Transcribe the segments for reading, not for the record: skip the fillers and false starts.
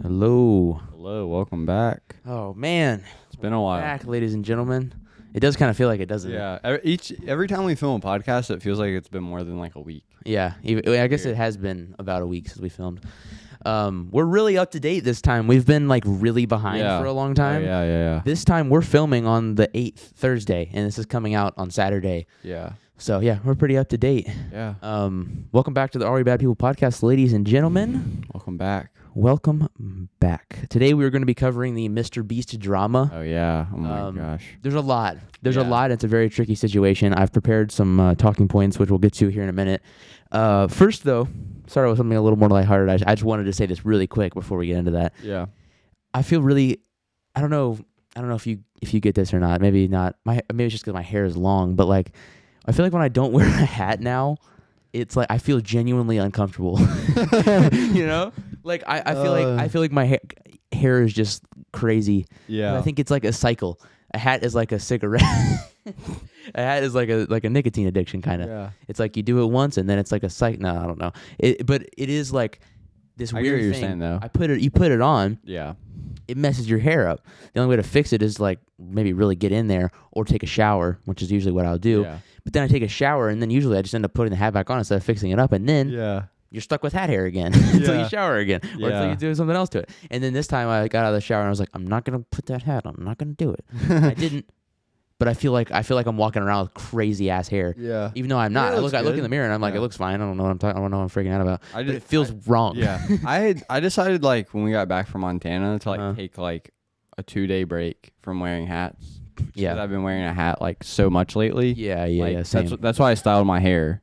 Hello. Hello, welcome back. Oh man, It's been a while. back, ladies and gentlemen. It does kind of feel like it, doesn't it? Yeah, every time we film a podcast, it feels like it's been more than like a week. Yeah. I guess it has been about a week since we filmed. We're really up to date this time. We've been like really behind for a long time. Yeah. This time we're filming on the 8th Thursday, and this is coming out on Saturday. Yeah. So yeah, we're pretty up to date. Yeah. Welcome back to the Are We Bad People podcast, ladies and gentlemen. Welcome back. Welcome back. Today we're going to be covering the MrBeast drama. Oh yeah. Oh my gosh. There's a lot. There's a lot. It's a very tricky situation. I've prepared some talking points, which we'll get to here in a minute. First, though, started with something a little more lighthearted. I just wanted to say this really quick before we get into that. Yeah. I feel really. I don't know if you get this or not. Maybe not. Maybe it's just because my hair is long. But like, I feel like when I don't wear a hat now, it's like I feel genuinely uncomfortable. You know, like I feel like my hair is just crazy. Yeah. And I think it's like a cycle. A hat is like a cigarette. A hat is like a nicotine addiction kind of. Yeah. It's like you do it once and then it's like a cycle. No, I don't know. But it is like this I weird get what you're thing. saying, though. You put it on. Yeah. It messes your hair up. The only way to fix it is like maybe really get in there or take a shower, which is usually what I'll do. Yeah. But then I take a shower and then usually I just end up putting the hat back on instead of fixing it up, and then you're stuck with hat hair again until you shower again or until you do something else to it. And then this time I got out of the shower and I was like, I'm not gonna put that hat on. I'm not gonna do it. I didn't. But I feel like I'm walking around with crazy ass hair. Yeah. Even though I'm not. I look in the mirror and I'm like, it looks fine. I don't know what I'm freaking out about. But it feels wrong. Yeah. I decided like when we got back from Montana to like take like a 2-day break from wearing hats. Yeah. Because I've been wearing a hat like so much lately. Yeah. Same. That's why I styled my hair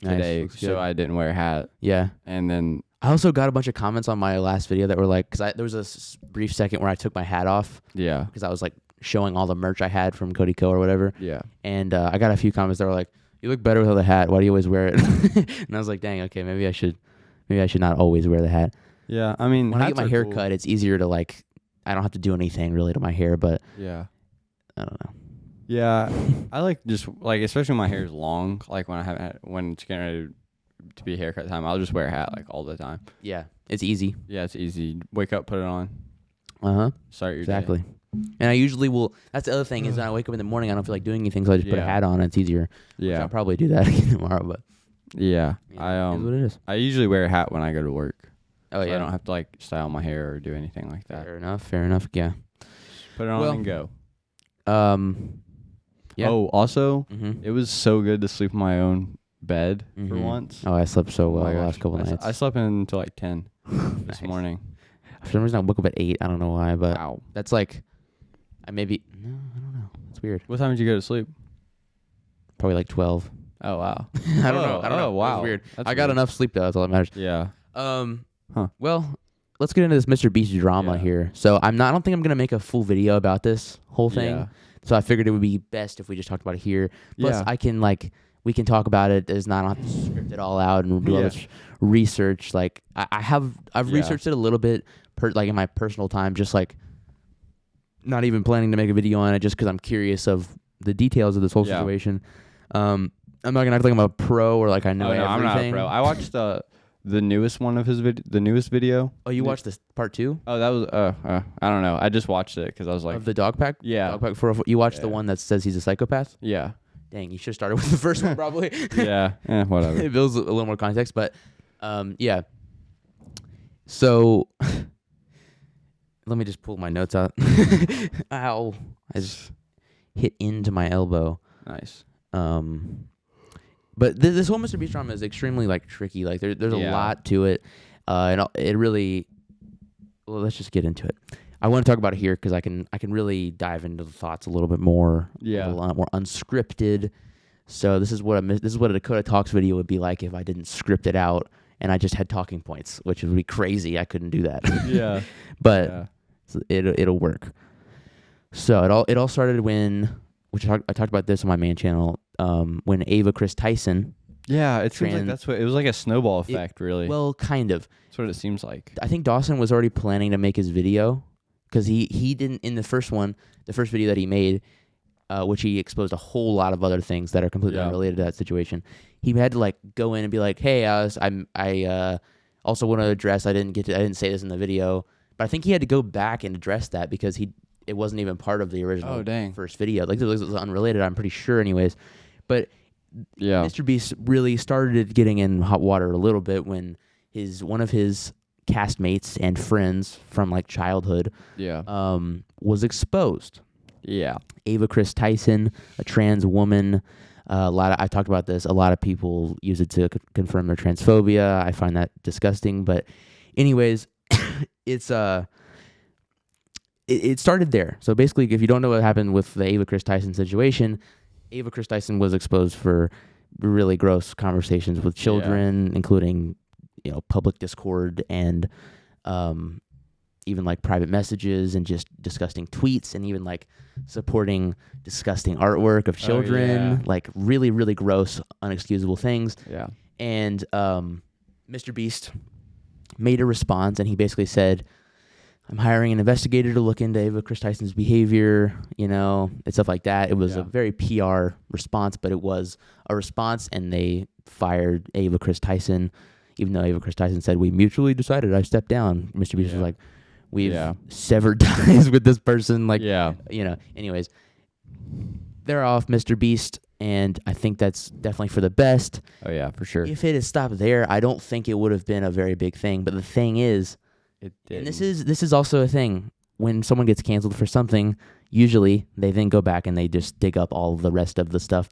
today, Looks so good. I didn't wear a hat. Yeah. And then I also got a bunch of comments on my last video that were like, because there was a brief second where I took my hat off. Yeah. Because I was like showing all the merch I had from Cody Co or whatever. Yeah. And I got a few comments that were like, "You look better without the hat. Why do you always wear it?" And I was like, "Dang, okay, maybe I should not always wear the hat." Yeah. I mean, When I get my hair cool. cut, it's easier to like. I don't have to do anything really to my hair, but Yeah. I don't know. Yeah. I like just like, especially when my hair is long, like when it's getting ready to be haircut time, I'll just wear a hat like all the time. Yeah, it's easy. Yeah, it's easy. Wake up, put it on, start your Exactly. day. And I usually will. That's the other thing is when I wake up in the morning, I don't feel like doing anything, so I just put a hat on. And it's easier. Which I'll probably do that again tomorrow, but Yeah. it is what it is. I usually wear a hat when I go to work. Oh So yeah, I don't have to like style my hair or do anything like that. Fair enough. Yeah. Put it on and go. Yeah. Oh, also, Mm-hmm. it was so good to sleep in my own bed for once. Oh, I slept so well my the gosh. last couple nights. I slept until like 10 this Nice. morning. For some reason, I woke up at 8. I don't know why, but Wow. that's like, I don't know. It's weird. What time did you go to sleep? Probably like 12. Oh, wow. I don't know. Oh, wow. It's weird. That's I got weird. enough sleep though. That's all that matters. Yeah. Well, let's get into this MrBeast drama here. So I don't think I'm gonna make a full video about this whole thing. Yeah. So I figured it would be best if we just talked about it here. Plus, Yeah. we can talk about it. There's not I don't have to script it all out and do all this research. Like I've researched it a little bit, like in my personal time, just like not even planning to make a video on it, just because I'm curious of the details of this whole situation. I'm not gonna act like I'm a pro or like I know everything. I'm not a pro. I watched the newest one of his the newest video. Oh, you watched this part 2? Oh, that was I don't know. I just watched it because I was like, Of the dog pack? Yeah. Dog pack you watched the one that says he's a psychopath? yeah, Dang, you should have started with the first one probably. yeah, whatever. It builds a little more context, but yeah. So let me just pull my notes out. Ow. I just hit into my elbow. Nice. But this whole MrBeast drama is extremely like tricky. Like there's a lot to it. And it really let's just get into it. I want to talk about it here because I can really dive into the thoughts a little bit more. Yeah. A lot more unscripted. So this is what a Dakota Talks video would be like if I didn't script it out and I just had talking points, which would be crazy. I couldn't do that. Yeah. But it'll work. So it all started when, I talked about this on my main channel, when Ava Chris Tyson. Yeah, it seems like that's what it was, like a snowball effect, really. Well, kind of. That's what it seems like. I think Dawson was already planning to make his video because he didn't in the first video that he made, which he exposed a whole lot of other things that are completely unrelated to that situation. He had to like go in and be like, "Hey, I also want to address I didn't say this in the video, but I think he had to go back and address that because it wasn't even part of the original first video. Like, it was unrelated, I'm pretty sure anyways. But yeah, MrBeast really started getting in hot water a little bit when one of his castmates and friends from like childhood was exposed. Yeah. Ava Chris Tyson, a trans woman. I talked about this. A lot of people use it to confirm their transphobia. I find that disgusting. But anyways, it started there. So basically, if you don't know what happened with the Ava Chris Tyson situation, Ava Chris Tyson was exposed for really gross conversations with children, including, public discord and even like private messages and just disgusting tweets and even like supporting disgusting artwork of children, like really, really gross, unexcusable things. Yeah. And MrBeast made a response, and he basically said, I'm hiring an investigator to look into Ava Chris Tyson's behavior, and stuff like that. It was a very PR response, but it was a response, and they fired Ava Chris Tyson, even though Ava Chris Tyson said, we mutually decided I stepped down. MrBeast was like, we've severed ties with this person. Like, anyways, they're off MrBeast, and I think that's definitely for the best. Oh, yeah, for sure. If it had stopped there, I don't think it would have been a very big thing. But the thing is, and this is also a thing, when someone gets canceled for something, usually they then go back and they just dig up all the rest of the stuff,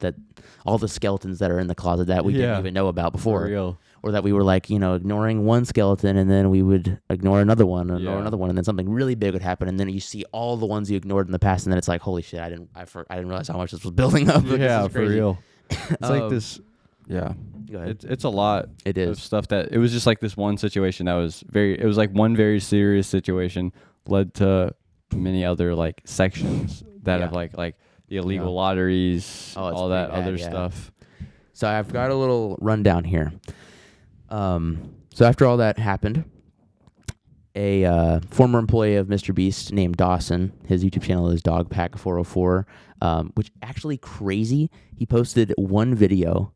all the skeletons that are in the closet that we didn't even know about before. For real. Or that we were like, ignoring one skeleton, and then we would ignore another one, and then something really big would happen, and then you see all the ones you ignored in the past, and then it's like, holy shit, I didn't realize how much this was building up. Yeah, for real. It's like this. Yeah. Go ahead. It's a lot. It is of stuff that it was just like this one situation that was it was like one very serious situation led to many other like sections that have like the illegal lotteries, all that other stuff. So I've got a little rundown here. So after all that happened, a former employee of MrBeast named Dawson, his YouTube channel is Dogpack404, which actually crazy. He posted one video,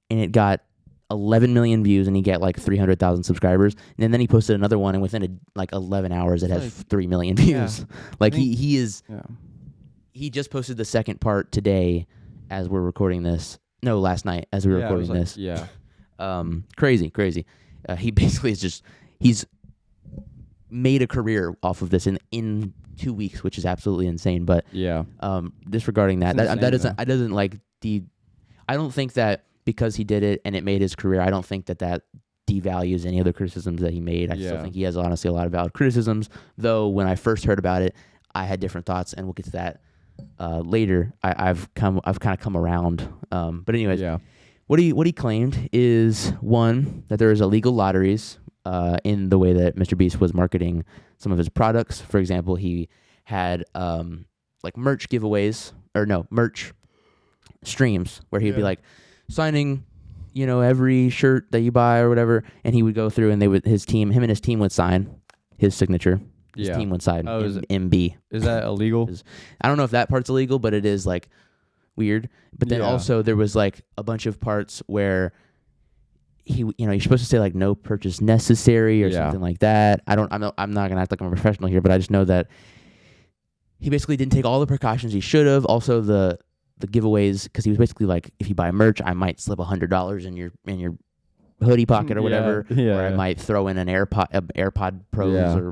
and it got 11 million views, and he got like 300,000 subscribers. And then he posted another one, and within 11 hours, it has 3 million views. Yeah. He just posted the second part today, as we're recording this. No, last night as we were recording this. Yeah. Crazy. He basically he's made a career off of this in 2 weeks, which is absolutely insane. But disregarding that, I don't think that because he did it and it made his career, I don't think that devalues any other criticisms that he made. I still think he has honestly a lot of valid criticisms. Though when I first heard about it, I had different thoughts, and we'll get to that later. I've kind of come around. But anyways. Yeah. What he claimed is, one, that there is illegal lotteries in the way that MrBeast was marketing some of his products. For example, he had merch giveaways, merch streams where he'd be like signing, every shirt that you buy or whatever, and he would go through and him and his team would sign his signature. His team would sign MB. Is that illegal? I don't know if that part's illegal, but it is like weird. But then also there was like a bunch of parts where you're supposed to say like no purchase necessary or something like that. I'm not gonna act like I'm a professional here, but I just know that he basically didn't take all the precautions he should have. Also the giveaways, because he was basically like, if you buy merch, I might slip $100 in your hoodie pocket or whatever, or I might throw in an AirPod Pros or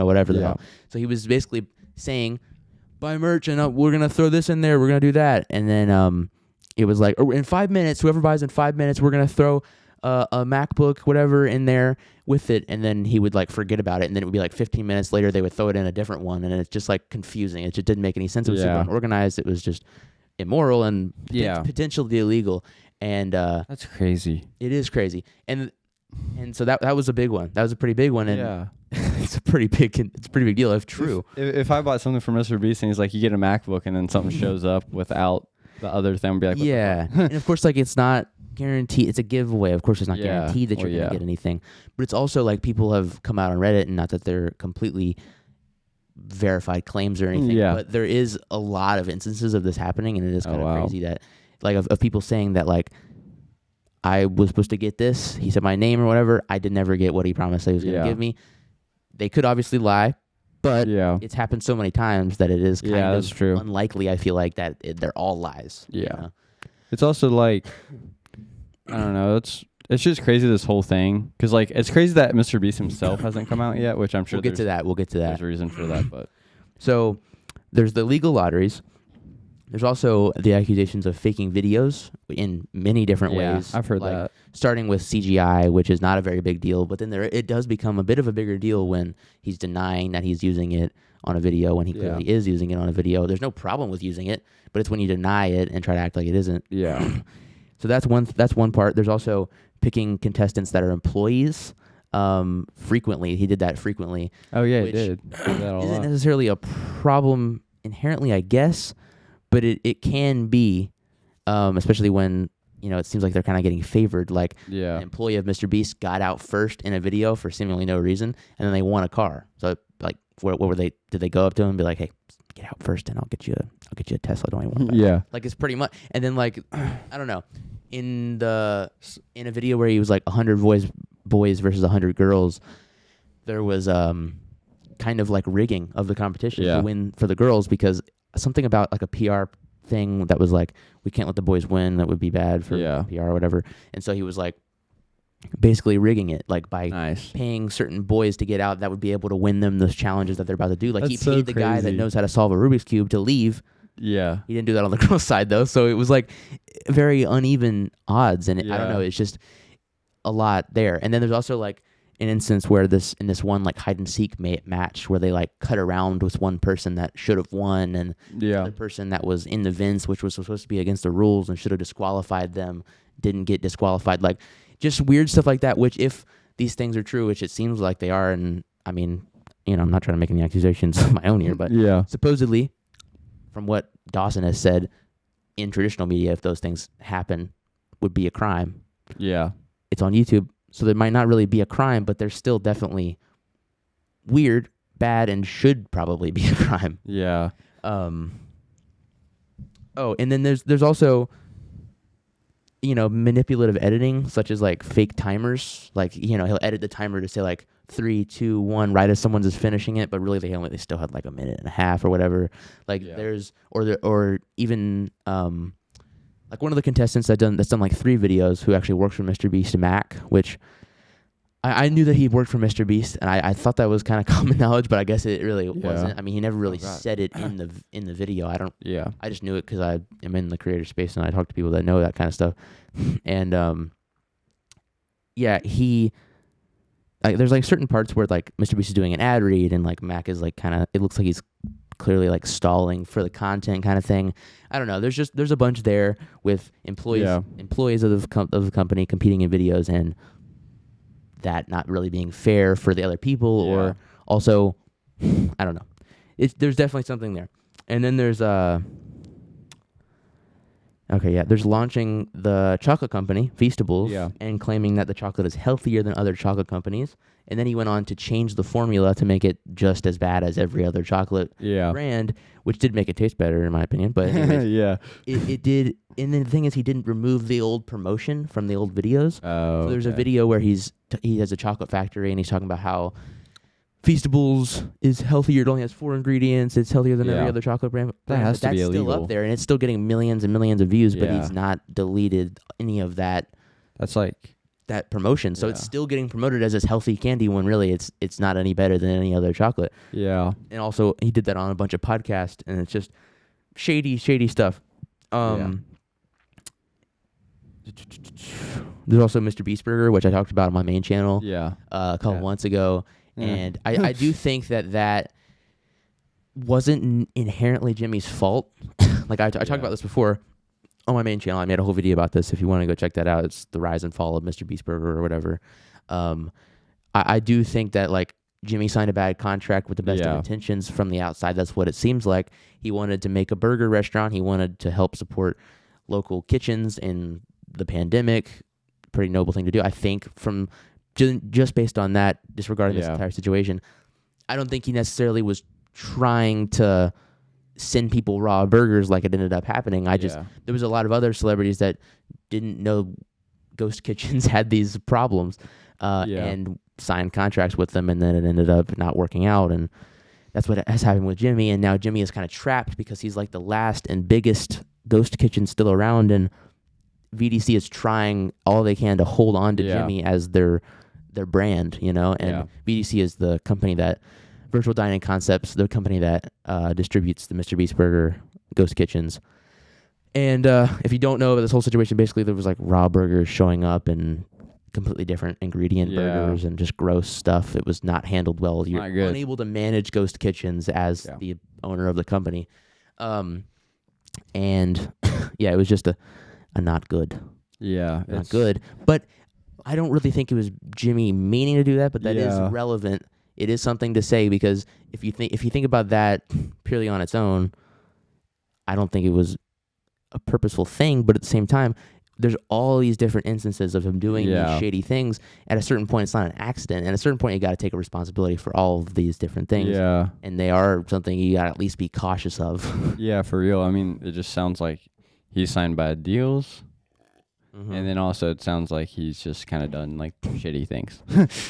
whatever the hell. So he was basically saying, buy merch and we're gonna throw this in there, we're gonna do that, and then it was like, in 5 minutes, whoever buys in 5 minutes, we're gonna throw a MacBook whatever in there with it, and then he would like forget about it, and then it would be like 15 minutes later they would throw it in a different one, and it's just like confusing. It just didn't make any sense. It was super unorganized. It was just immoral and potentially illegal. And that's crazy. It is crazy. And so that was a big one. That was a pretty big one. And it's a pretty big deal if true. If I bought something from MrBeast and he's like, you get a MacBook, and then something shows up without the other thing, I'd be like, what the fuck? And of course, like, it's not guaranteed. It's a giveaway. Of course, it's not guaranteed that you're going to get anything. But it's also like people have come out on Reddit, and not that they're completely verified claims or anything, but there is a lot of instances of this happening, and it is kind of crazy that, like, of people saying that, like, I was supposed to get this. He said my name or whatever. I did never get what he promised that he was going to give me. they could obviously lie, but Yeah. it's happened so many times that it is kind that's of true. unlikely. I feel like that they're all lies. Yeah. You know? It's also like, I don't know. It's just crazy, this whole thing, because like it's crazy that MrBeast himself hasn't come out yet, which I'm sure We'll get to that. There's a reason for that, but So there's the legal lotteries. There's also the accusations of faking videos in many different ways. I've heard like, that. Starting with CGI, which is not a very big deal, but then it does become a bit of a bigger deal when he's denying that he's using it on a video when he clearly is using it on a video. There's no problem with using it, but it's when you deny it and try to act like it isn't. Yeah. So that's one part. There's also picking contestants that are employees. Frequently, he did that frequently. Oh yeah, which he did. He did that a isn't lot. necessarily a problem inherently, I guess, but it can be, especially when it seems like they're kind of getting favored. Like an employee of MrBeast got out first in a video for seemingly no reason, and then they won a car. So like, what were they? Did they go up to him and be like, "Hey, get out first, and I'll get you a Tesla. Don't you want that?" Yeah. Like it's pretty much. And then like, I don't know, in a video where he was like 100 boys versus 100 girls, there was kind of like rigging of the competition to win for the girls, because something about like a PR thing that was like, we can't let the boys win, that would be bad for PR or whatever. And so he was like basically rigging it, like by paying certain boys to get out that would be able to win them those challenges that they're about to do. Like he paid the guy that knows how to solve a Rubik's Cube to leave. Yeah. He didn't do that on the girls' side though. So it was like very uneven odds, and I don't know, it's just a lot there. And then there's also like an instance where in this one like hide and seek match where they like cut around with one person that should have won, and the other person that was in the vents, which was supposed to be against the rules and should have disqualified them, didn't get disqualified. Like just weird stuff like that, which if these things are true, which it seems like they are, and I mean, I'm not trying to make any accusations of my own here, but supposedly from what Dawson has said, in traditional media, if those things happen, would be a crime. Yeah. It's on YouTube, so there might not really be a crime, but they're still definitely weird, bad, and should probably be a crime. Yeah. Oh, and then there's also manipulative editing, such as like fake timers. Like he'll edit the timer to say like 3, 2, 1 right as someone's is finishing it, but really they still had like a minute and a half or whatever. Like there's or even like one of the contestants that's done like 3 videos, who actually works for MrBeast and Mac, which I knew that he worked for MrBeast, and I thought that was kind of common knowledge, but I guess it really wasn't. I mean, he never really said it in the video. I just knew it because I am in the creator space and I talk to people that know that kind of stuff. And he there's like certain parts where like MrBeast is doing an ad read, and like Mac is like kind of, it looks like he's clearly like stalling for the content kind of thing. I don't know. There's a bunch there with employees of the company competing in videos, and that not really being fair for the other people, or also, I don't know. There's definitely something there. And then there's there's launching the chocolate company, Feastables, and claiming that the chocolate is healthier than other chocolate companies. And then he went on to change the formula to make it just as bad as every other chocolate brand, which did make it taste better in my opinion. But anyways, it did. And then the thing is, he didn't remove the old promotion from the old videos. So there's a video where he has a chocolate factory, and he's talking about how Feastables is healthier. It only has 4 ingredients. It's healthier than every other chocolate brand. That has to be illegal. That's still up there, and it's still getting millions and millions of views, but he's not deleted any of that. That's like that promotion. So it's still getting promoted as this healthy candy when really it's not any better than any other chocolate. Yeah. And also he did that on a bunch of podcasts, and it's just shady stuff. There's also MrBeast Burger, which I talked about on my main channel a couple months ago. And I do think that wasn't inherently Jimmy's fault. Like I talked about this before on my main channel. I made a whole video about this. If you want to go check that out, it's the rise and fall of MrBeast Burger or whatever. I do think that like Jimmy signed a bad contract with the best of intentions from the outside. That's what it seems like. He wanted to make a burger restaurant. He wanted to help support local kitchens in the pandemic. Pretty noble thing to do. I think from just based on that, disregarding this entire situation, I don't think he necessarily was trying to send people raw burgers like it ended up happening. There was a lot of other celebrities that didn't know ghost kitchens had these problems. And signed contracts with them, and then it ended up not working out. And that's what has happened with Jimmy. And now Jimmy is kind of trapped because he's like the last and biggest ghost kitchen still around, and VDC is trying all they can to hold on to Jimmy as their brand, you know. And VDC is the company that Virtual Dining Concepts, the company that distributes the MrBeast Burger ghost kitchens. And if you don't know about this whole situation, basically there was like raw burgers showing up and completely different ingredient burgers and just gross stuff. It was not handled well. You're unable to manage ghost kitchens as the owner of the company. And it was just a not good. Yeah. Not good. But I don't really think it was Jimmy meaning to do that, but that is relevant. It is something to say, because if you think about that purely on its own, I don't think it was a purposeful thing, but at the same time, there's all these different instances of him doing these shady things. At a certain point, it's not an accident. And at a certain point, you got to take a responsibility for all of these different things. Yeah. And they are something you got to at least be cautious of. Yeah, for real. I mean, it just sounds like he signed bad deals. Mm-hmm. And then also it sounds like he's just kind of done like shitty things.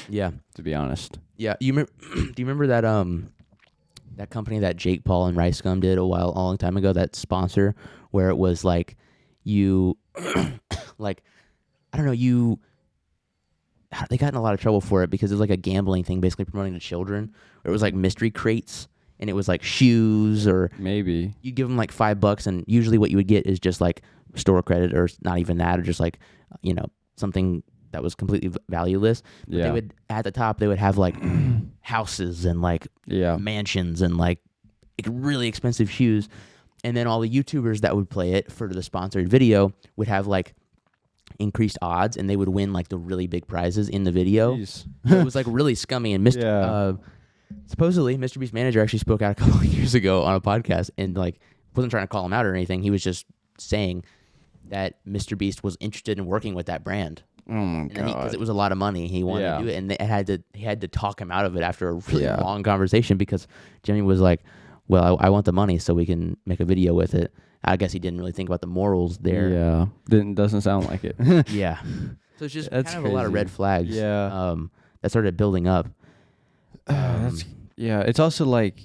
Yeah. To be honest. Yeah. Do you remember that that company that Jake Paul and Rice Gum did a long time ago, that sponsor, where it was like you like, I don't know, they got in a lot of trouble for it because it was like a gambling thing, basically promoting to children. It was like mystery crates, and it was like shoes, or maybe you give them like $5, and usually what you would get is just like store credit, or not even that, or just like, you know, something that was completely valueless. But they would, at the top, they would have like houses and like mansions and like really expensive shoes. And then all the YouTubers that would play it for the sponsored video would have like increased odds, and they would win like the really big prizes in the video. So it was like really scummy. And supposedly MrBeast manager actually spoke out a couple of years ago on a podcast, and like wasn't trying to call him out or anything. He was just saying that MrBeast was interested in working with that brand. Oh my god! Because it was a lot of money, he wanted to do it, and he had to talk him out of it after a really long conversation, because Jimmy was like, well, I want the money so we can make a video with it. I guess he didn't really think about the morals there. Yeah, doesn't sound like it. Yeah. So it's just kind of crazy. A lot of red flags. Yeah. That started building up. It's also like,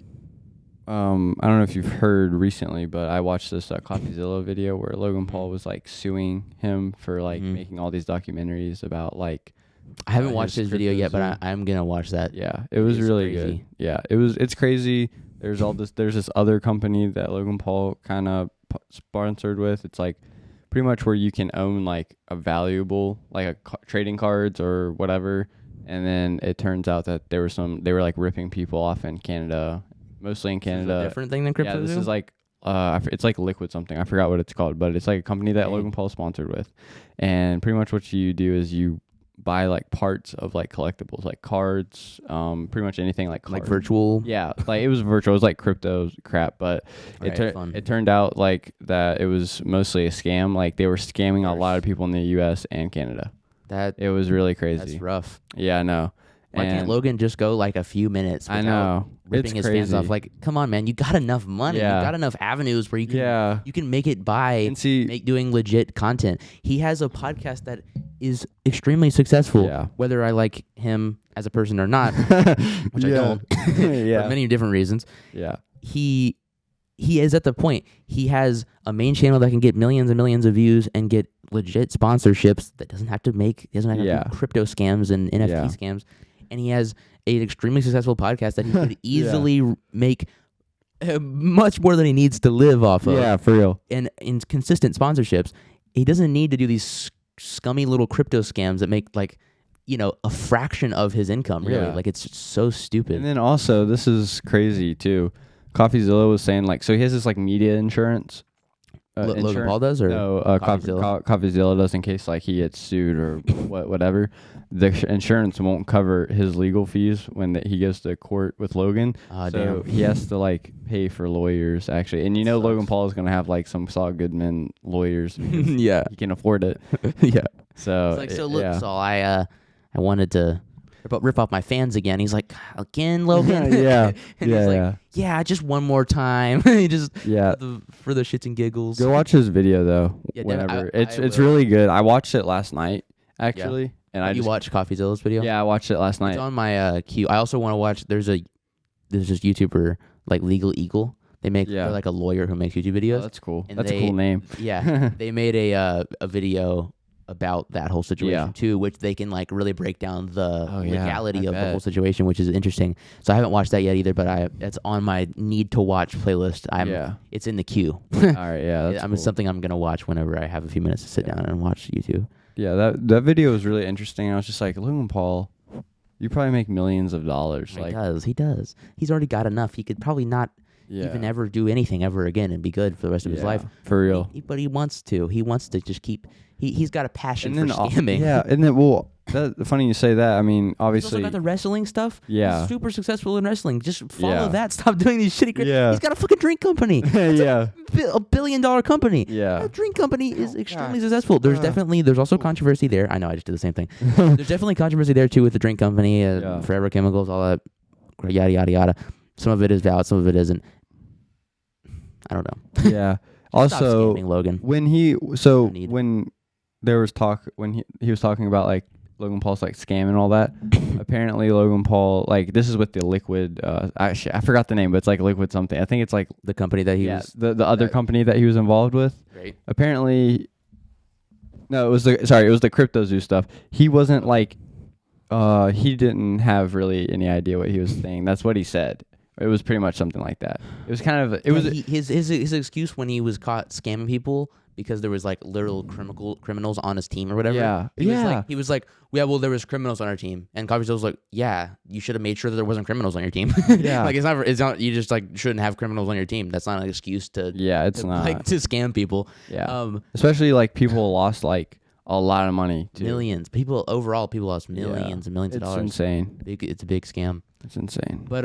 I don't know if you've heard recently, but I watched this CoffeeZilla video where Logan Paul was like suing him for like making all these documentaries about like. I haven't watched his video yet, but I'm gonna watch that. Yeah, it was really good. Yeah, it's crazy. There's this other company that Logan Paul kind of sponsored with. It's like pretty much where you can own like a valuable, like trading cards or whatever. And then it turns out that they were like ripping people off in Canada, mostly in Canada. Is it a different thing than crypto? Yeah, this is like it's like Liquid something. I forgot what it's called, but it's like a company that Logan Paul sponsored with. And pretty much what you do is you buy like parts of like collectibles, like cards, pretty much anything like virtual. Yeah, like it was virtual. It was like crypto crap, but it turned out like that it was mostly a scam. Like they were scamming a lot of people in the U.S. and Canada. It was really crazy. That's rough. Yeah, I know. Why can't Logan just go like a few minutes without ripping his fans off? Like, come on, man. You got enough money. Yeah. You got enough avenues where you can make it by doing legit content. He has a podcast that is extremely successful, whether I like him as a person or not, which I don't, for many different reasons. Yeah. He is at the point. He has a main channel that can get millions and millions of views and get legit sponsorships that doesn't have to do crypto scams and NFT scams. And he has an extremely successful podcast that he could easily make much more than he needs to live off of. Yeah, for real. And in consistent sponsorships, he doesn't need to do these scummy little crypto scams that make like, you know, a fraction of his income. Really, like it's just so stupid. And then also, this is crazy too. CoffeeZilla was saying like, so he has this like media insurance. Logan Paul does, or no? CoffeeZilla does, in case like he gets sued or whatever. The insurance won't cover his legal fees when he goes to court with Logan. So he has to like pay for lawyers actually. And you know, Logan Paul is gonna have like some Saul Goodman lawyers. Yeah, he can afford it. Yeah. So it's like, look, Saul, I wanted to rip off my fans again. He's like, again, Logan? And he's like, just one more time. He just for the shits and giggles. Go watch his video though. Whenever it's really good. I watched it last night actually, And you watched CoffeeZilla's video? Yeah, I watched it last night. It's on my queue. I also want to watch. There's this YouTuber like Legal Eagle. They're like a lawyer who makes YouTube videos. Oh, that's cool. And That's a cool name. Yeah, they made a video about that whole situation too, which they can like really break down the legality of the whole situation, which is interesting. So I haven't watched that yet either, but it's on my need to watch playlist. It's in the queue. All right, yeah, that's cool. It's something I'm gonna watch whenever I have a few minutes to sit down and watch YouTube. Yeah, that video was really interesting. I was just like, Logan Paul, you probably make millions of dollars. He does. He's already got enough. He could probably not even ever do anything ever again and be good for the rest of his life. For real. But he wants to. He wants to just keep. He's got a passion for scamming. And then funny you say that. I mean, obviously, he's also got the wrestling stuff. Yeah, he's super successful in wrestling. Just follow that. Stop doing these shitty. He's got a fucking drink company. Yeah, a $1 billion company. Yeah, that drink company is extremely successful. There's also controversy there. I know, I just did the same thing. There's definitely controversy there too with the drink company, Forever Chemicals, all that, yada yada yada. Some of it is valid, some of it isn't. I don't know. Yeah. Also, scamming, Logan. When there was talk when he was talking about like Logan Paul's like scam and all that, apparently Logan Paul, like, this is with the liquid actually I forgot the name, but it's like liquid something. I think it's like the company that he was the other company that he was involved with. Right. Apparently it was the CryptoZoo stuff. He wasn't like he didn't have really any idea what he was saying. That's what he said. It was pretty much something like that. It was kind of his excuse when he was caught scamming people because there was like literal criminals on his team or whatever. Yeah, he was like, there was criminals on our team, and CoffeeZilla was like, yeah, you should have made sure that there wasn't criminals on your team. Yeah, like it's not you just like shouldn't have criminals on your team. That's not an excuse to not like to scam people. Yeah, especially like people lost like a lot of money too. Millions. People lost millions and millions of dollars. It's insane. It's a big scam. It's insane. But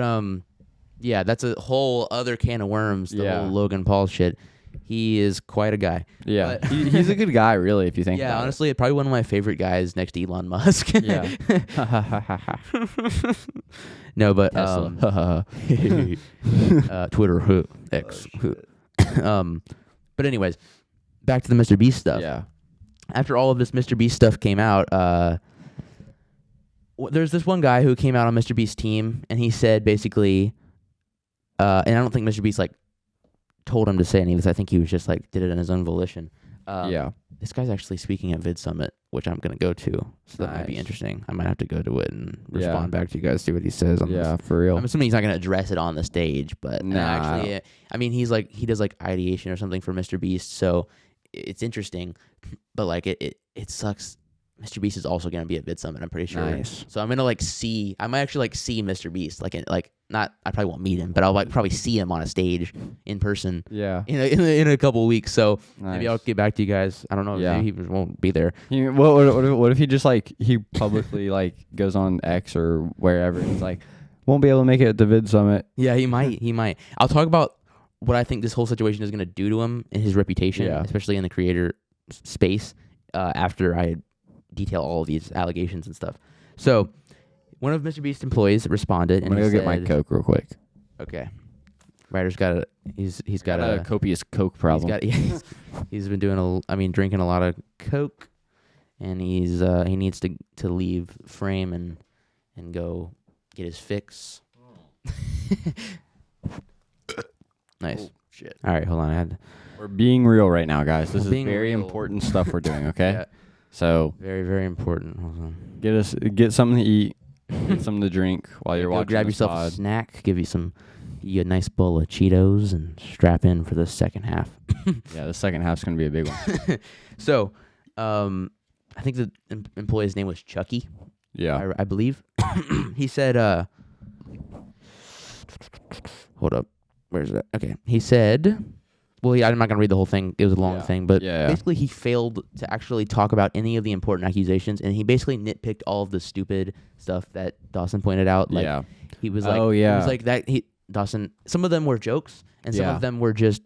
yeah, that's a whole other can of worms. The whole Logan Paul shit. He is quite a guy. Yeah, he's a good guy, really, if you think. Yeah, about honestly, probably one of my favorite guys next to Elon Musk. Yeah. No, but Twitter, X. But anyways, back to the MrBeast stuff. Yeah. After all of this MrBeast stuff came out, there's this one guy who came out on MrBeast's team, and he said basically, and I don't think MrBeast like told him to say any of this. I think he was just like did it on his own volition. This guy's actually speaking at Vid Summit, which I'm gonna go to, so that might be interesting. I might have to go to it and respond back to you guys, see what he says on this. For real. I'm assuming he's not gonna address it on the stage, but actually, I mean, he does like ideation or something for MrBeast, so it's interesting. But like it sucks. MrBeast is also gonna be at Vid Summit, I'm pretty sure. Nice. So I'm gonna I might actually like see MrBeast, not, I probably won't meet him, but I'll like probably see him on a stage in person. Yeah. In a couple of weeks. So maybe I'll get back to you guys. I don't know. Yeah. Maybe he won't be there. What if he just like he publicly like goes on X or wherever? It's like won't be able to make it at the Vid Summit. Yeah, he might. I'll talk about what I think this whole situation is gonna do to him and his reputation, especially in the creator space. After I detail all of these allegations and stuff. So, one of MrBeast's employees responded, and I'm gonna go get my Coke real quick. Okay. Ryder's got he's got a copious Coke problem. He's been drinking a lot of Coke, and he needs to leave frame and go get his fix. Nice. Oh, shit. All right, hold on. We're being real right now, guys. This is very important stuff we're doing, okay? Yeah. So very, very important. Hold on. Get something to eat, get something to drink while you're watching. Grab yourself a snack, give you a nice bowl of Cheetos, and strap in for the second half. Yeah, the second half's gonna be a big one. So, I think the employee's name was Chucky. Yeah, I believe. He said, hold up, where's that? Okay, he said. Well, yeah, I'm not going to read the whole thing. It was a long thing. But basically, he failed to actually talk about any of the important accusations, and he basically nitpicked all of the stupid stuff that Dawson pointed out. Like, he was like, he was like that. Dawson, some of them were jokes, and some of them were just,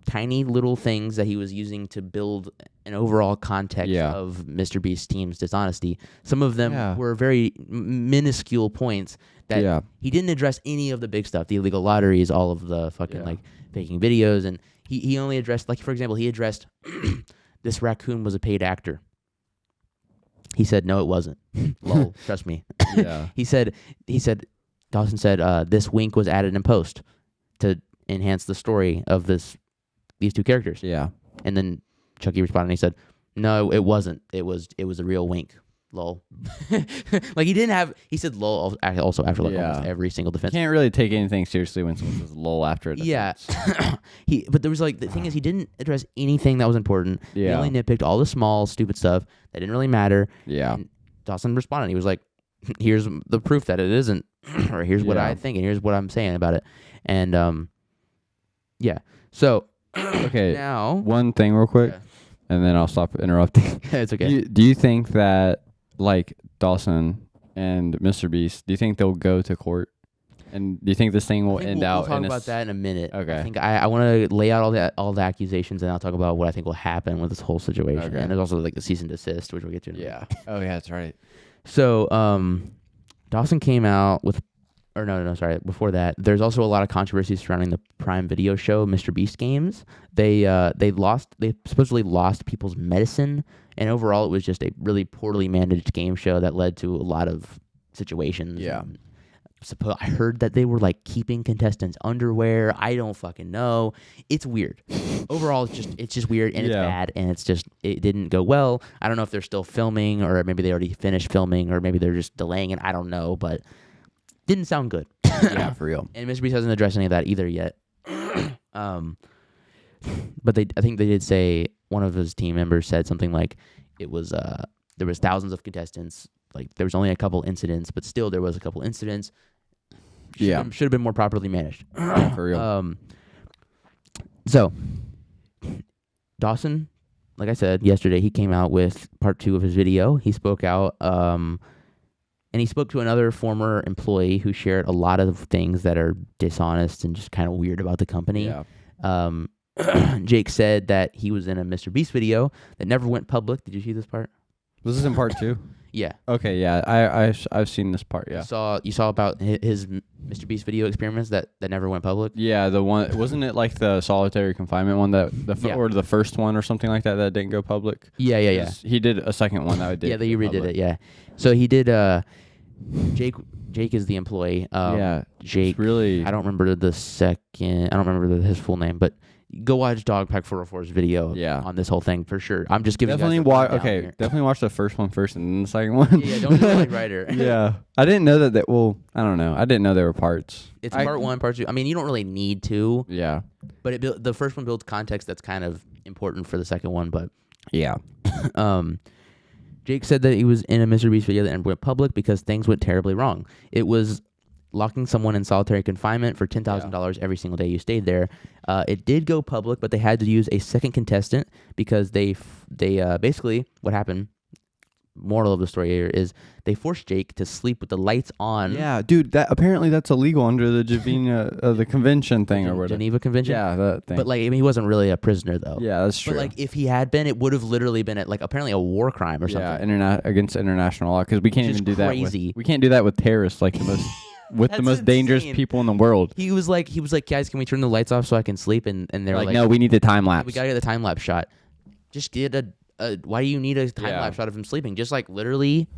tiny little things that he was using to build an overall context of MrBeast's team's dishonesty. Some of them were very minuscule points that he didn't address any of the big stuff, the illegal lotteries, all of the fucking like faking videos, and he only addressed, like, for example, he addressed this raccoon was a paid actor. He said, no, it wasn't. Lol, trust me. Yeah. He said, Dawson said, this wink was added in post to enhance the story of these two characters. Yeah. And then Chucky responded and he said, no, it wasn't. It was a real wink. Lol. Like he said lol also after like almost every single defense. You can't really take anything seriously when someone says lol after a defense. Yeah. But there was like, the thing is, he didn't address anything that was important. Yeah. He only nitpicked all the small, stupid stuff that didn't really matter. Yeah. And Dawson responded. He was like, here's the proof that it isn't, or here's what I think, and here's what I'm saying about it. And, yeah. So, okay. Now. One thing real quick, and then I'll stop interrupting. It's okay. Do you think that, like, Dawson and MrBeast, do you think they'll go to court? And do you think this thing will end out? We'll talk about that in a minute. Okay. I think I want to lay out all the accusations, and I'll talk about what I think will happen with this whole situation. Okay. And there's also like the cease and desist, which we'll get to in a minute. Oh yeah, that's right. So, Dawson came out with, or no, sorry. Before that, there's also a lot of controversy surrounding the Prime Video show, MrBeast Games. They supposedly lost people's medicine, and overall, it was just a really poorly managed game show that led to a lot of situations. Yeah. I heard that they were like keeping contestants' underwear. I don't fucking know. It's weird. Overall, it's just weird, and it's bad, and it didn't go well. I don't know if they're still filming, or maybe they already finished filming, or maybe they're just delaying it. I don't know, but didn't sound good. Yeah, for real. And MrBeast hasn't addressed any of that either yet. But I think they did say, one of his team members said something like it was there was thousands of contestants. Like there was only a couple incidents, but still there was a couple incidents. Should have been more properly managed. For real. So Dawson, like I said yesterday, he came out with part 2 of his video. He spoke out, and he spoke to another former employee who shared a lot of things that are dishonest and just kind of weird about the company. Yeah. Jake said that he was in a MrBeast video that never went public. Did you see this part? Was this in part 2? Yeah. Okay, yeah. I've seen this part, yeah. You saw about his MrBeast video experiments that never went public? Yeah, the one, wasn't it like the solitary confinement one or the first one or something like that didn't go public? Yeah. He did a second one that I did. Yeah, they redid it, yeah. So he did, Jake is the employee. Jake, really, I don't remember his full name, but go watch Dogpack 404's video on this whole thing for sure. I'm just giving definitely watch the first one first and then the second one. Yeah, don't do it like Ryder. Yeah, I didn't know that. Well, I don't know. I didn't know there were parts. It's part 1, part 2. I mean, you don't really need to. Yeah, but the first one builds context that's kind of important for the second one. But yeah, Jake said that he was in a MrBeast video that went public because things went terribly wrong. It was locking someone in solitary confinement for $10,000 every single day you stayed there. It did go public, but they had to use a second contestant because they basically, what happened, moral of the story here is they forced Jake to sleep with the lights on. Yeah, dude, apparently that's illegal under the the convention thing or whatever. Geneva Convention? Yeah, that thing. But like, I mean, he wasn't really a prisoner though. Yeah, that's true. But like, if he had been, it would have literally been apparently a war crime or something. Yeah, against international law, because we can't even do that. We can't do that with terrorists, like the most the most dangerous people in the world. He was like, guys, can we turn the lights off so I can sleep? And they're like, no, we need the time lapse. We gotta get the time lapse shot. Just get why do you need a time lapse shot of him sleeping? Just like literally,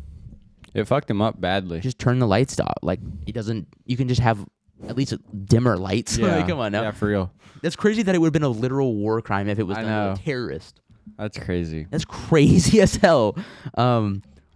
it fucked him up badly. Just turn the lights off. Like he doesn't. You can just have at least dimmer lights. Yeah. Like, come on now. Yeah, for real. That's crazy that it would have been a literal war crime if it was done with a terrorist. That's crazy. That's crazy as hell.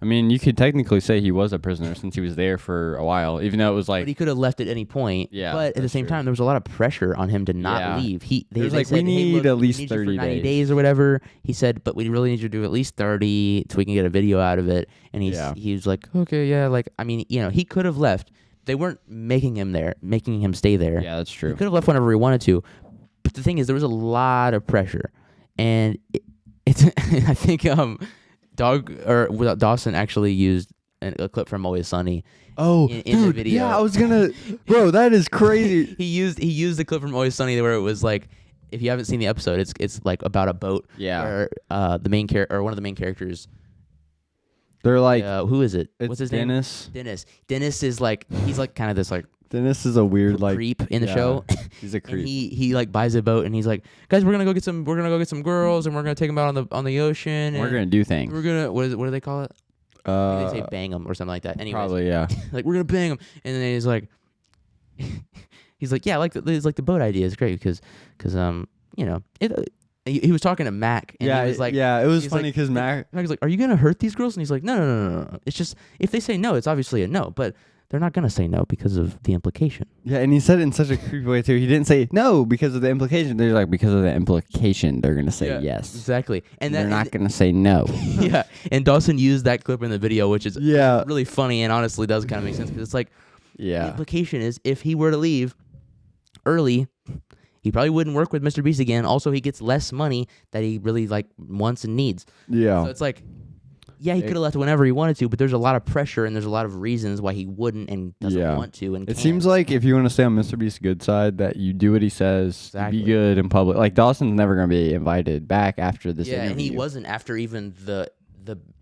I mean, you could technically say he was a prisoner since he was there for a while, even though it was like... But he could have left at any point. Yeah, but at the same time, there was a lot of pressure on him to not leave. They said, we need at least 30 days. 90 days. days or whatever. He said, but we really need you to do at least 30 so we can get a video out of it. And he was like, okay, yeah. Like, I mean, he could have left. They weren't making him stay there. Yeah, that's true. He could have left whenever he wanted to. But the thing is, there was a lot of pressure. And it's I think... Dawson actually used a clip from Always Sunny. Oh, in the video. Yeah, I was gonna, bro. That is crazy. he used the clip from Always Sunny where it was like, if you haven't seen the episode, it's like about a boat. Yeah. Where the main character, one of the main characters. They're like, who is it? What's his Dennis. name? Dennis is like, he's like kind of this like. Dennis is a weird creep in the show. He's a creep. And he like buys a boat and he's like, guys, we're gonna go get some girls and we're gonna take them out on the ocean. We're gonna do things. We're gonna what do they call it? They say bang him or something like that. Anyways, Probably, yeah. like we're gonna bang him, and then he's like, yeah, the boat idea is great because you know he was talking to Mac, and he was like, it was funny because Mac was like, are you gonna hurt these girls? And he's like, no. It's just if they say no, it's obviously a no, but they're not gonna say no because of the implication. Yeah, and he said it in such a creepy way too. He didn't say no because of the implication. They're like, because of the implication, they're gonna say yes. Exactly, and they're not gonna say no. Yeah, and Dawson used that clip in the video, which is Yeah. really funny and honestly does kind of make sense because it's like, Yeah. the implication is if he were to leave early, he probably wouldn't work with MrBeast again. Also, he gets less money that he really like wants and needs. Yeah. So it's like, yeah, he could have left whenever he wanted to, but there's a lot of pressure and there's a lot of reasons why he wouldn't and doesn't want to. And it seems like if you want to stay on MrBeast's good side, that you do what he says, be good in public. Like Dawson's never gonna be invited back after this interview. And he wasn't after even the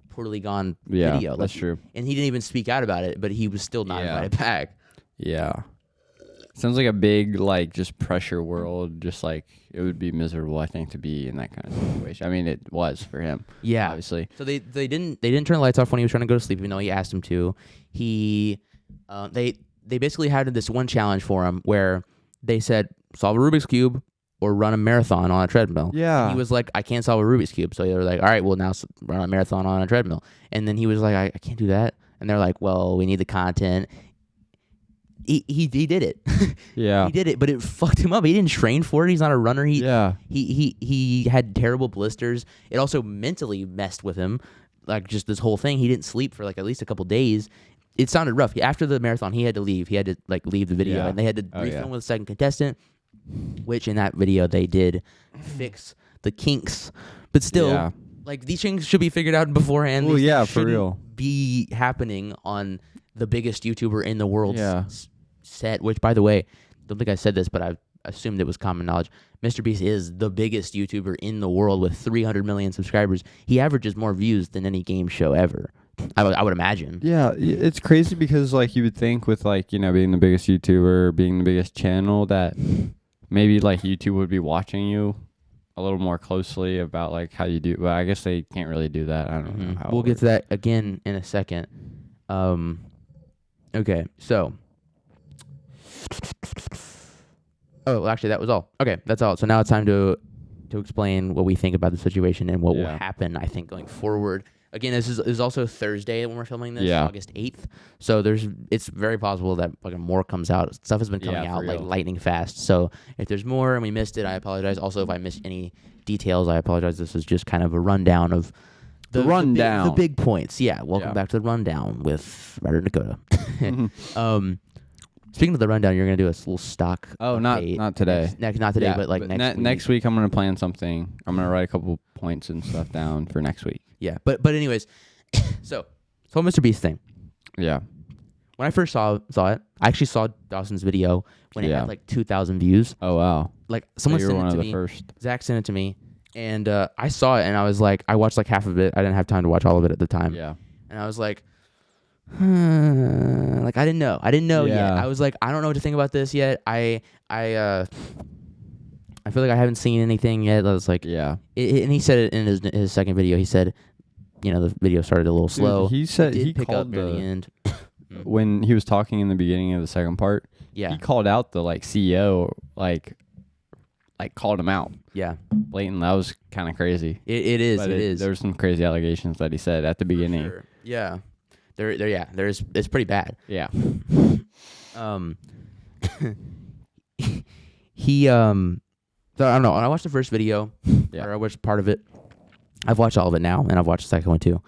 poorly gone video. That's true. And he didn't even speak out about it, but he was still not invited back. Yeah. Sounds like a big, like, just pressure world. Just like it would be miserable, I think, to be in that kind of situation. I mean, it was for him. Yeah, obviously. So they didn't turn the lights off when he was trying to go to sleep, even though he asked him to. They basically had this one challenge for him where they said solve a Rubik's Cube or run a marathon on a treadmill. Yeah. And he was like, I can't solve a Rubik's Cube. So they were like, all right, well now run a marathon on a treadmill. And then he was like, I can't do that. And they're like, well, we need the content. He did it. Yeah. He did it, but it fucked him up. He didn't train for it. He's not a runner. He had terrible blisters. It also mentally messed with him. Like just this whole thing. He didn't sleep for like at least a couple days. It sounded rough. After the marathon, he had to leave. He had to like leave the video, and they had to refilm with a second contestant. Which in that video they did fix the kinks, but still, like these things should be figured out beforehand. Oh yeah, for real. Be happening on the biggest YouTuber in the world set. Which, by the way, don't think I said this, but I assumed it was common knowledge. MrBeast is the biggest YouTuber in the world with 300 million subscribers. He averages more views than any game show ever. I would imagine. Yeah, it's crazy because like you would think with like, you know, being the biggest YouTuber, being the biggest channel, that maybe like YouTube would be watching you a little more closely about like how you do. But I guess they can't really do that. I don't know how. We'll get to that again in a second. Okay, so. Oh, actually, that was all. Okay, that's all. So now it's time to explain what we think about the situation and what will happen, I think, going forward. Again, this is also Thursday when we're filming this, August 8th. So it's very possible that fucking more comes out. Stuff has been coming out like lightning fast. So if there's more and we missed it, I apologize. Also, if I missed any details, I apologize. This is just kind of a rundown of the big points. Yeah, welcome back to the rundown with Ryder Dakota. Speaking of the rundown, you're gonna do a little stock. Oh, not today. Not today, but like next week. Next week, I'm gonna plan something. I'm gonna write a couple points and stuff down for next week. Yeah, but anyways, so MrBeast thing. Yeah. When I first saw it, I actually saw Dawson's video when it had like 2,000 views. Oh wow! Like someone sent it to me. First. Zach sent it to me, and I saw it, and I was like, I watched like half of it. I didn't have time to watch all of it at the time. Yeah. And I was like, like I didn't know yet. I was like, I don't know what to think about this yet. I feel like I haven't seen anything yet. I was like, and he said it in his second video. He said, you know, the video started a little slow. He said he pick called up near the end. When he was talking in the beginning of the second part. Yeah, he called out the like CEO, like called him out. Yeah, blatant. That was kind of crazy. It is. There were some crazy allegations that he said at the beginning. Sure. Yeah. There's it's pretty bad. Yeah. So I don't know. When I watched the first video, or I watched part of it. I've watched all of it now, and I've watched the second one too.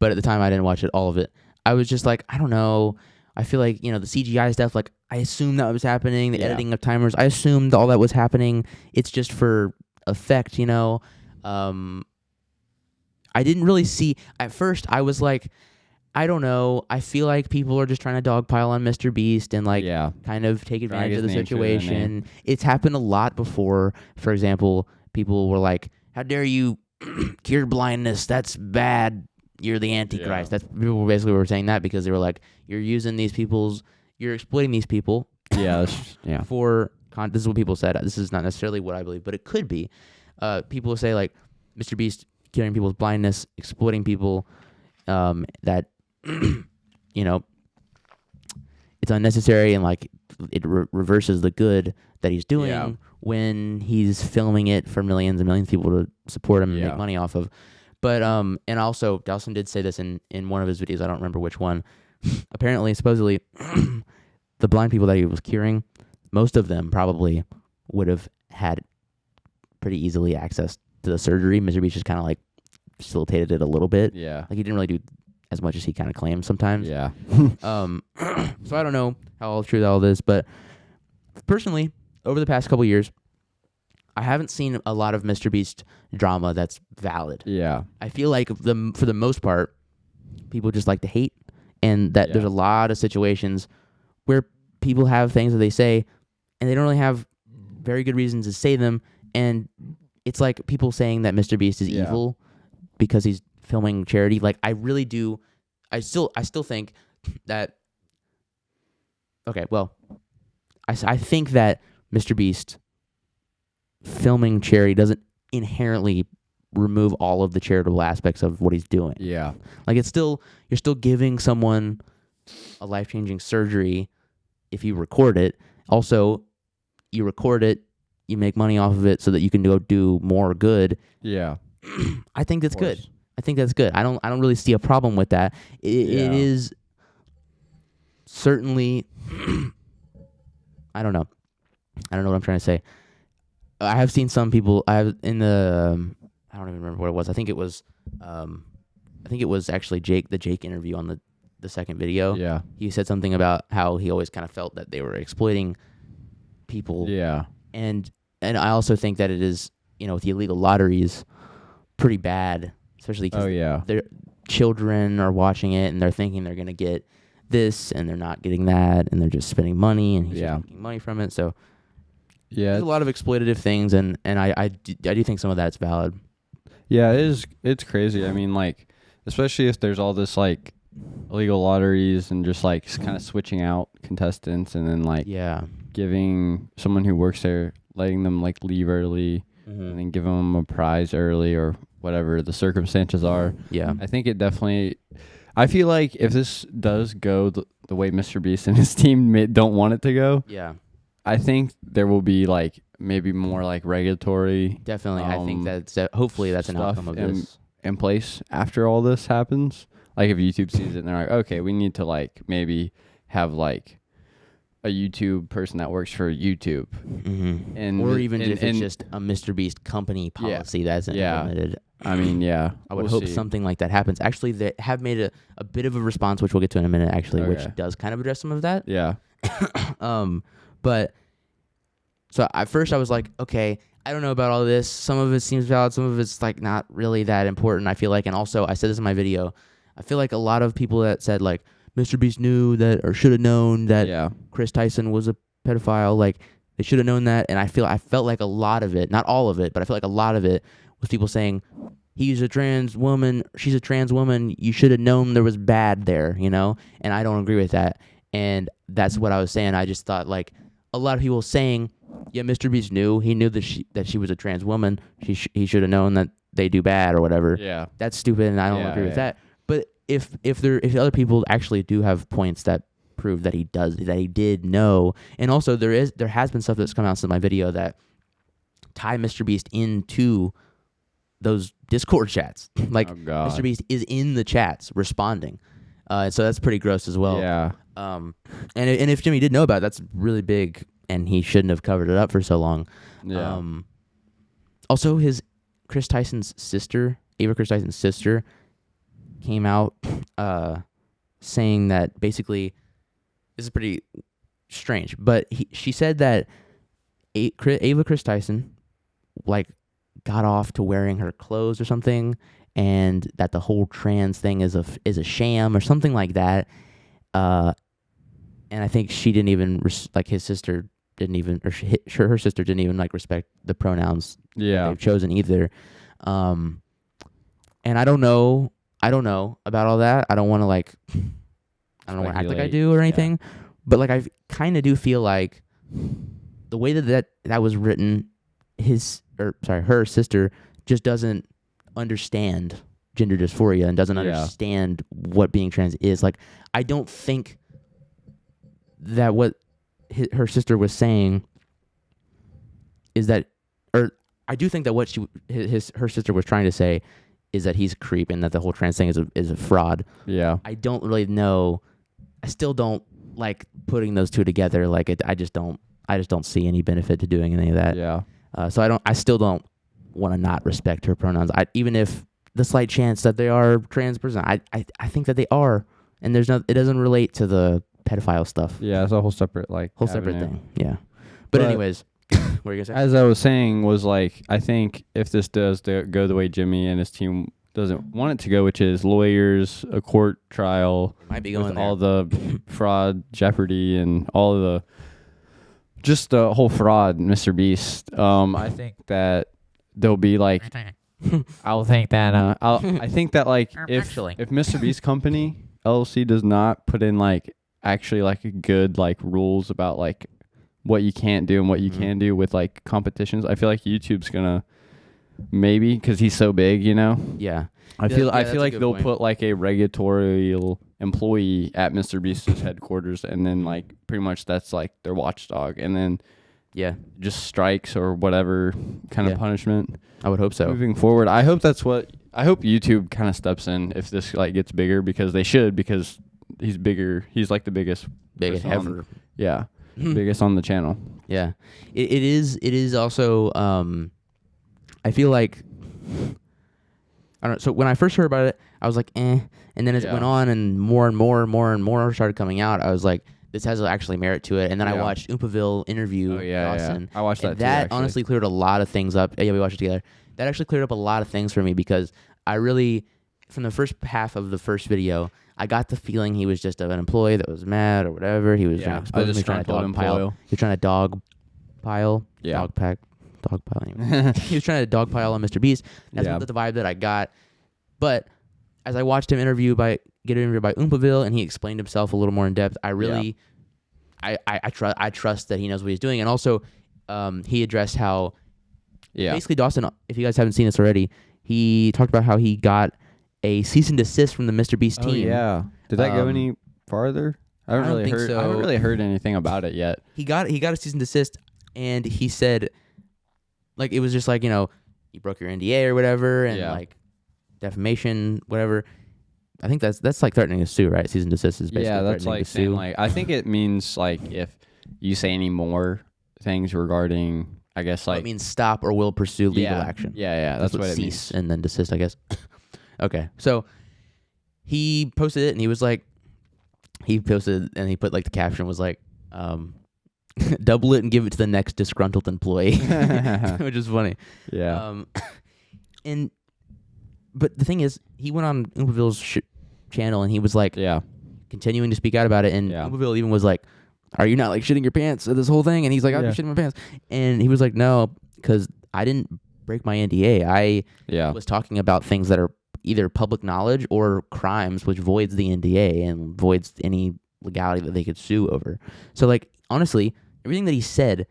But at the time, I didn't watch all of it. I was just like, I don't know. I feel like, you know, the CGI stuff, like, I assumed that was happening. The editing of timers, I assumed all that was happening. It's just for effect, you know. I didn't really see. At first, I was like, I don't know. I feel like people are just trying to dogpile on MrBeast and like kind of take advantage of the situation. It's happened a lot before. For example, people were like, "How dare you cure blindness? That's bad. You're the Antichrist." That's people basically were saying that because they were like, "You're using these people's, you're exploiting these people." For this is what people said. This is not necessarily what I believe, but it could be. People say like MrBeast curing people's blindness, exploiting people. That you know, it's unnecessary and like it reverses the good that he's doing when he's filming it for millions and millions of people to support him and make money off of. But and also Dawson did say this in one of his videos. I don't remember which one. Apparently, supposedly, the blind people that he was curing, most of them probably would have had pretty easily access to the surgery. MrBeast just kind of like facilitated it a little bit. Yeah. Like he didn't really do as much as he kind of claims sometimes. Yeah. So I don't know how true all this, but personally, over the past couple years, I haven't seen a lot of MrBeast drama that's valid. Yeah. I feel like for the most part, people just like to hate, and that there's a lot of situations where people have things that they say, and they don't really have very good reasons to say them, and it's like people saying that MrBeast is evil because he's filming charity. Like I really do. I still think that. Okay, well, I think that MrBeast filming charity doesn't inherently remove all of the charitable aspects of what he's doing. Yeah. Like you're still giving someone a life-changing surgery if you record it. Also, you record it, you make money off of it so that you can go do more good. Yeah. I think that's good. I think that's good. I don't really see a problem with that. It is certainly I don't know what I'm trying to say. I have seen some people. I don't even remember what it was. I think it was actually the Jake interview on the second video. Yeah. He said something about how he always kind of felt that they were exploiting people. Yeah. And I also think that it is, with the illegal lotteries, pretty bad, especially because their children are watching it and they're thinking they're gonna get this and they're not getting that and they're just spending money and he's just making money from it. So there's a lot of exploitative things, and I do think some of that's valid. Yeah, it's crazy. I mean, like, especially if there's all this like illegal lotteries and just like kind of switching out contestants and then like giving someone who works there, letting them like leave early and then giving them a prize early or whatever the circumstances are. Yeah, I think it definitely. I feel like if this does go the way MrBeast and his team don't want it to go, I think there will be like maybe more like regulatory. Definitely, I think hopefully that's an outcome of this in place after all this happens. Like if YouTube sees it and they're like, okay, we need to like maybe have like a YouTube person that works for YouTube, or even if it's just a MrBeast company policy that's implemented. I mean, I would hope something like that happens. Actually, they have made a bit of a response, which we'll get to in a minute, actually, which does kind of address some of that. Yeah. But so at first I was like, okay, I don't know about all this. Some of it seems valid. Some of it's like not really that important, I feel like. And also, I said this in my video, I feel like a lot of people that said like MrBeast knew that or should have known that Chris Tyson was a pedophile, like they should have known that. And I felt like a lot of it, not all of it, but I feel like a lot of it was people saying, he's a trans woman, she's a trans woman, you should have known there was bad there, And I don't agree with that. And that's what I was saying. I just thought like a lot of people saying, yeah, MrBeast knew. He knew that she was a trans woman. He should have known that they do bad or whatever. Yeah. That's stupid, and I don't agree with that. But if other people actually do have points that prove that he did know, and also there has been stuff that's come out since my video that tie MrBeast into those Discord chats. Like MrBeast is in the chats responding. So that's pretty gross as well. Yeah. And if Jimmy did know about it, that's really big, and he shouldn't have covered it up for so long. Yeah. Also, Chris Tyson's sister, Ava Chris Tyson's sister, came out saying that basically, this is pretty strange, but she said that Ava Chris Tyson like got off to wearing her clothes or something, and that the whole trans thing is a sham or something like that. And I think she didn't even his sister didn't even, or her sister didn't even like respect the pronouns they've chosen either. And I don't know about all that. I don't want to I don't want to act like I do or anything, but like I kind of do feel like the way that was written, her sister just doesn't understand gender dysphoria and doesn't understand what being trans is. Like, I don't think that what her sister was saying is that, or I do think that what her sister was trying to say is that he's a creep and that the whole trans thing is a fraud. Yeah. I don't really know. I still don't like putting those two together. Like, I just don't see any benefit to doing any of that. Yeah. So I still don't want to not respect her pronouns. Even if the slight chance that they are trans person, I think that they are, and it doesn't relate to the pedophile stuff. Yeah, it's a whole separate separate thing. Yeah. But anyways, what are you gonna say? As I was saying, was like, I think if this does go the way Jimmy and his team doesn't want it to go, which is lawyers, a court trial, it might be going with there. all the fraud, jeopardy, and all of the whole fraud, MrBeast. I think that there'll be like, I think that like if MrBeast Company LLC does not put in like actually like good like rules about like what you can't do and what you can do with like competitions, I feel like YouTube's gonna maybe, because he's so big, you know. Yeah. I feel like they'll put like a regulatory employee at MrBeast's headquarters, and then like pretty much that's like their watchdog, and then just strikes or whatever kind of punishment. I would hope so. Moving forward, I hope YouTube kind of steps in if this like gets bigger, because they should, because he's bigger. He's like the biggest ever. Yeah. Biggest on the channel. Yeah. It is also I feel like, I don't know. So when I first heard about it, I was like, eh. And then as it went on and more started coming out, I was like, this has actually merit to it. And then I watched Oompaville interview Dawson. I watched that too, that actually. honestly cleared a lot of things up. Yeah, we watched it together. That actually cleared up a lot of things for me, because I really, from the first half of the first video, I got the feeling he was just an employee that was mad or whatever. He was trying to dogpile. He was trying to dogpile. Yeah. Dogpile. Anyway. He was trying to dogpile on MrBeast. That's the vibe that I got. But as I watched him get interviewed by Oompaville, and he explained himself a little more in depth, I really, I trust that he knows what he's doing. And also, he addressed how, basically Dawson, if you guys haven't seen this already, he talked about how he got a cease and desist from the MrBeast team. Oh yeah. Did that go any farther? I haven't really heard anything about it yet. He got a cease and desist, and he said, like, it was just like, you broke your NDA or whatever, and like defamation, whatever. I think that's like threatening to sue, right? Cease and desist is basically that's like saying sue. Like, I think it means like if you say any more things regarding, I guess, like, it means stop or will pursue legal action. Yeah, that's what it means. Cease and then desist, I guess. Okay, so he posted it, and he put like the caption was like, double it and give it to the next disgruntled employee, which is funny. Yeah. But the thing is, he went on Oompaville's channel, and he was like, continuing to speak out about it, and Oompaville even was like, "Are you not like shitting your pants at this whole thing?" And he's like, "I'm shitting my pants," and he was like, "No, because I didn't break my NDA. I was talking about things that are either public knowledge or crimes, which voids the NDA and voids any legality that they could sue over." So, like, honestly, everything that he said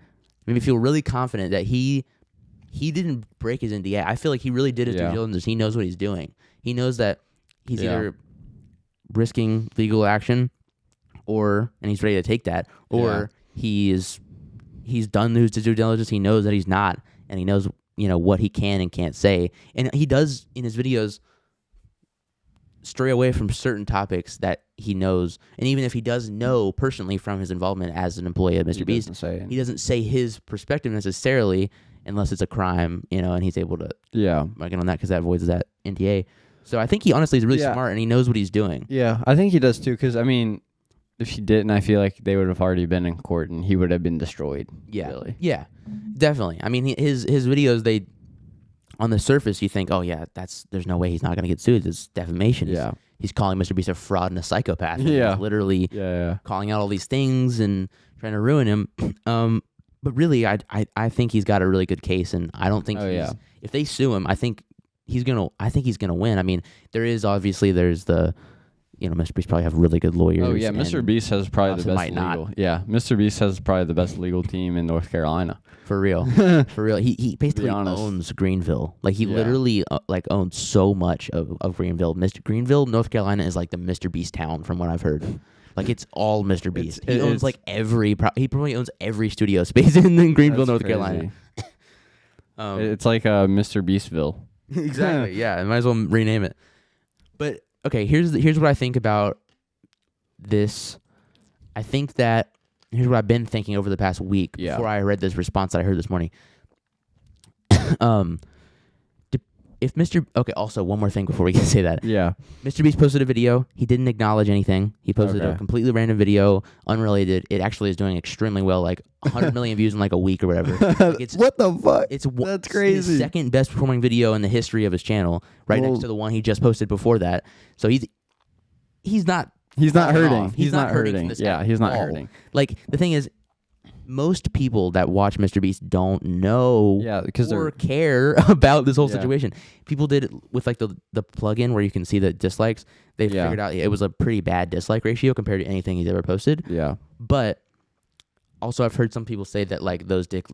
made me feel really confident that he didn't break his NDA. I feel like he really did his due diligence. He knows what he's doing. He knows that he's either risking legal action, and he's ready to take that, or he's done his due diligence. He knows that he's not, and he knows what he can and can't say. And he does in his videos stray away from certain topics that he knows, and even if he does know personally from his involvement as an employee at MrBeast, he doesn't say his perspective necessarily unless it's a crime, and he's able to get on that because that avoids that NDA. So I think he honestly is really smart, and he knows what he's doing. Yeah, I think he does too, because I mean, if he didn't, I feel like they would have already been in court and he would have been destroyed. Yeah, really. Yeah, definitely. I mean, his videos, they, on the surface, you think, oh yeah, there's no way he's not going to get sued. It's defamation. He's calling MrBeast a fraud and a psychopath. And he's literally calling out all these things and trying to ruin him. But really, I think he's got a really good case, and I don't think if they sue him, I think he's gonna win. I mean, there's the MrBeast probably have really good lawyers. Oh yeah, MrBeast has probably the best might legal. not. Yeah, MrBeast has probably the best legal team in North Carolina. For real. For real. He basically owns Greenville. Like he literally owns so much of Greenville. Greenville, North Carolina is like the MrBeast town from what I've heard. Like it's all MrBeast. He owns like he probably owns every studio space in Greenville, North Carolina. It's like MrBeastville. Exactly. Yeah, I might as well rename it. But okay, here's what I think about this. I think that here's what I've been thinking over the past week before I read this response that I heard this morning. Also one more thing before we can say that. Yeah. MrBeast posted a video. He didn't acknowledge anything. He posted a completely random video, unrelated. It actually is doing extremely well, like 100 million views in like a week or whatever. Like what the fuck? That's crazy. His second best performing video in the history of his channel, next to the one he just posted before that. So he's not hurting. He's not hurting. Yeah, he's not hurting. Like the thing is, most people that watch MrBeast don't know or care about this whole situation. People did it with like the plugin where you can see the dislikes. They figured out it was a pretty bad dislike ratio compared to anything he's ever posted. Yeah. But also I've heard some people say that like those dislike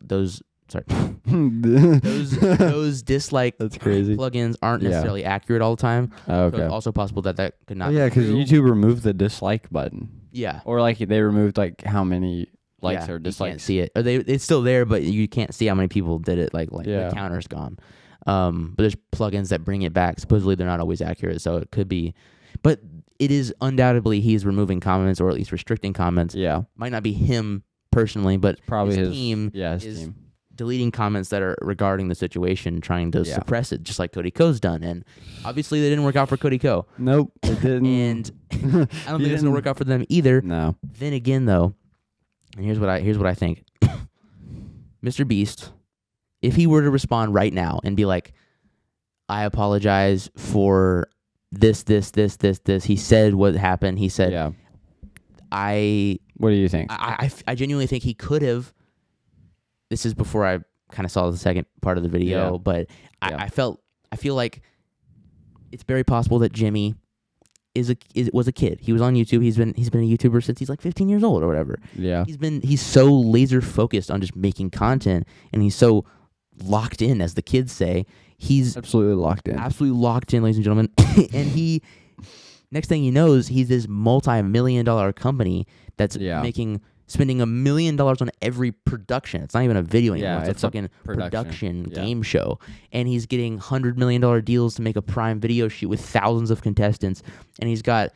That's crazy. plugins aren't necessarily accurate all the time. Okay. So it's also possible that could not. Yeah, because YouTube removed the dislike button. Yeah. Or like they removed like how many likes or dislikes. You can't see it. Or it's still there, but you can't see how many people did it. Like the counter's gone. But there's plugins that bring it back. Supposedly they're not always accurate, so it could be. But it is undoubtedly he's removing comments or at least restricting comments. Yeah. Might not be him personally, but probably his team. Yeah, his team. Deleting comments that are regarding the situation, trying to suppress it, just like Cody Ko's done. And obviously they didn't work out for Cody Ko. Nope, it didn't. And I don't think it's gonna work out for them either. No. Then again though, and here's what I think. MrBeast, if he were to respond right now and be like, I apologize for this, he said what happened. He said, what do you think? I genuinely think he could have. This is before I kind of saw the second part of the video, but I feel like it's very possible that Jimmy was a kid. He was on YouTube. He's been a YouTuber since he's like 15 years old or whatever. Yeah. He's so laser focused on just making content, and he's so locked in, as the kids say. He's absolutely locked in, ladies and gentlemen. And next thing he knows, he's this multi-million-dollar company that's spending $1 million on every production. It's not even a video anymore. It's a fucking production game show. And he's getting $100 million deals to make a Prime Video shoot with thousands of contestants. And he's got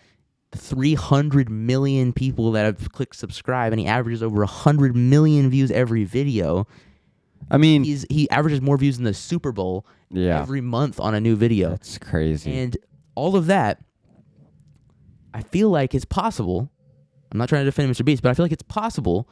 300 million people that have clicked subscribe, and he averages over 100 million views every video. I mean, he averages more views than the Super Bowl every month on a new video. That's crazy. And all of that, I feel like it's possible. I'm not trying to defend MrBeast, but I feel like it's possible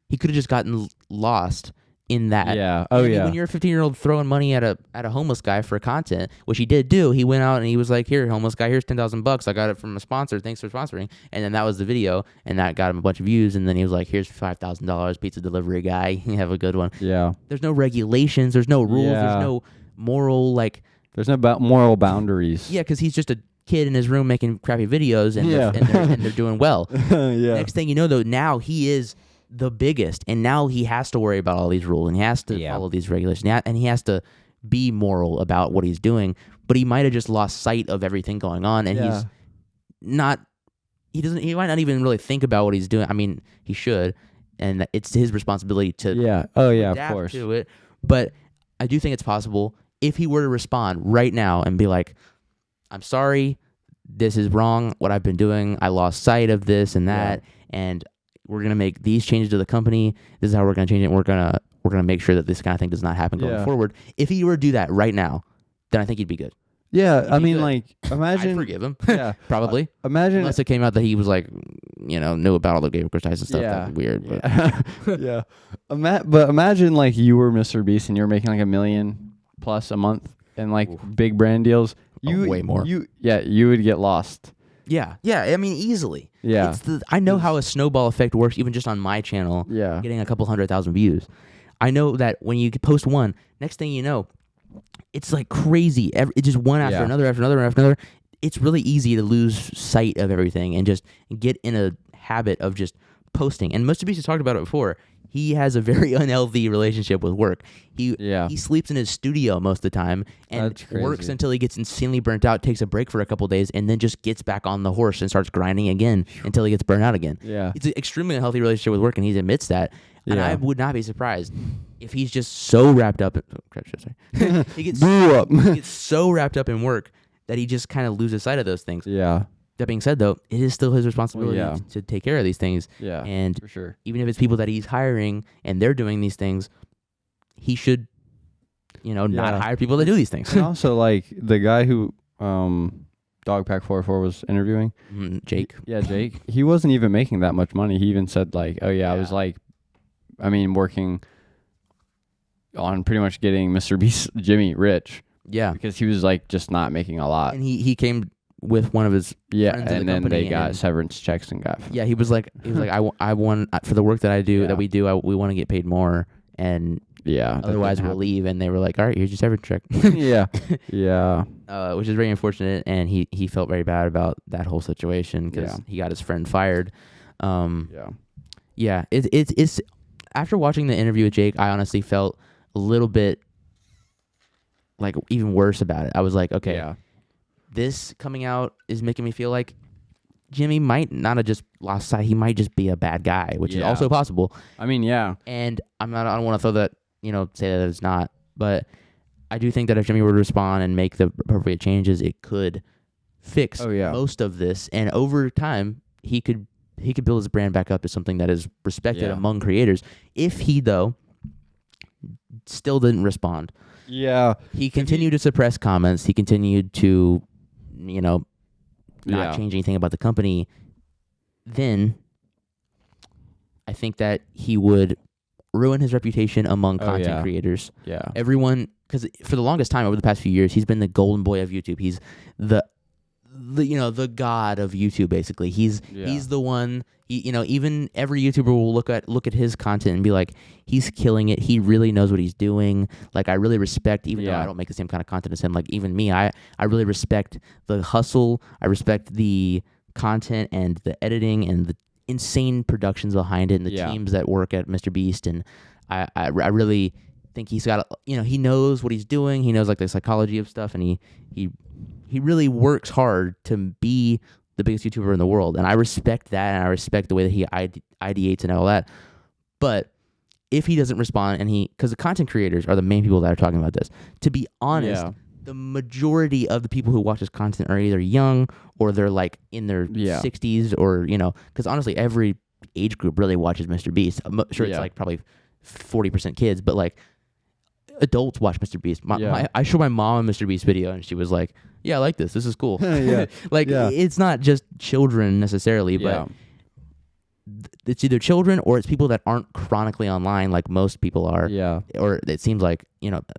he could have just gotten lost in that. Yeah. Oh, yeah. When you're a 15-year-old throwing money at a homeless guy for content, which he did do, he went out and he was like, "Here, homeless guy, here's $10,000. I got it from a sponsor. Thanks for sponsoring." And then that was the video, and that got him a bunch of views. And then he was like, "Here's $5,000, pizza delivery guy. Have a good one." Yeah. There's no regulations. There's no rules. Yeah. There's no moral There's no moral boundaries. Yeah, because he's just a kid in his room making crappy videos, and they're doing well. Next thing you know, though, now he is the biggest, and now he has to worry about all these rules, and he has to follow these regulations, and he has to be moral about what he's doing. But he might have just lost sight of everything going on, and he's not. He might not even really think about what he's doing. I mean, he should, and it's his responsibility to adapt to it. But I do think it's possible if he were to respond right now and be like, "I'm sorry, this is wrong, what I've been doing. I lost sight of this and that, and we're going to make these changes to the company. This is how we're going to change it. We're going to make sure that this kind of thing does not happen going forward." If he were to do that right now, then I think he'd be good. Yeah, I mean, imagine... I'd forgive him. Yeah. Probably. Imagine... Unless it came out that he was knew about all the gay workers' and stuff. That'd be weird. But. But imagine, you were MrBeast and you're making, $1 million plus a month and, big brand deals. Way more. You would get lost. Yeah, I mean, easily. Yeah. I know how a snowball effect works, even just on my channel. Yeah. Getting a couple 100,000 views. I know that when you post one, next thing you know, it's crazy. It's just one after another, after another, after another. it's really easy to lose sight of everything and just get in a habit of just posting. And MrBeast has talked about it before. He has a very unhealthy relationship with work. He sleeps in his studio most of the time and works until he gets insanely burnt out, takes a break for a couple of days, and then just gets back on the horse and starts grinding again until he gets burnt out again. Yeah. It's an extremely unhealthy relationship with work, and he admits that. And I would not be surprised if he's just so wrapped up. He gets so wrapped up in work that he just kind of loses sight of those things. Yeah. That being said, though, it is still his responsibility to take care of these things. Yeah, and for sure. Even if it's people that he's hiring and they're doing these things, he should, not hire people that do these things. And also, like, the guy who Dogpack 44 was interviewing, Jake. Yeah, Jake. He wasn't even making that much money. He even said, like, I was like, working on pretty much getting MrBeast Jimmy rich. Yeah, because he was like just not making a lot, and he came with one of his friends and then they got severance checks and got. Yeah, he was like I want for the work that I do we we want to get paid more, and otherwise we'll leave. And they were like, all right, here's your severance check. Which is very unfortunate, and he felt very bad about that whole situation because he got his friend fired. It's after watching the interview with Jake, I honestly felt a little bit like even worse about it. I was like, okay, this coming out is making me feel like Jimmy might not have just lost sight. He might just be a bad guy, which is also possible. And I don't want to throw that, say that it's not, but I do think that if Jimmy were to respond and make the appropriate changes, it could fix most of this. And over time, he could build his brand back up to something that is respected among creators. If he, though, still didn't respond. Yeah. He continued to suppress comments. He continued to, not change anything about the company. Then I think that he would ruin his reputation among content creators. Yeah. Everyone, because for the longest time over the past few years, he's been the golden boy of YouTube. He's the god of YouTube, basically. He's the one. Even every YouTuber will look at his content and be like, he's killing it. He really knows what he's doing. Like, I really respect, even though I don't make the same kind of content as him. Like, even me, I really respect the hustle. I respect the content and the editing and the insane productions behind it and the teams that work at MrBeast. And I really think he's got, he knows what he's doing. He knows like the psychology of stuff, and he really works hard to be the biggest YouTuber in the world. And I respect that, and I respect the way that he ideates and all that. But if he doesn't respond, because the content creators are the main people that are talking about this, to be honest, the majority of the people who watch his content are either young or they're like in their 60s or, because honestly, every age group really watches MrBeast. I'm sure it's like probably 40% kids, but like adults watch MrBeast. I showed my mom a MrBeast video, and she was like, yeah, I like this. This is cool. It's not just children necessarily, but it's either children or it's people that aren't chronically online like most people are. Yeah. Or it seems like,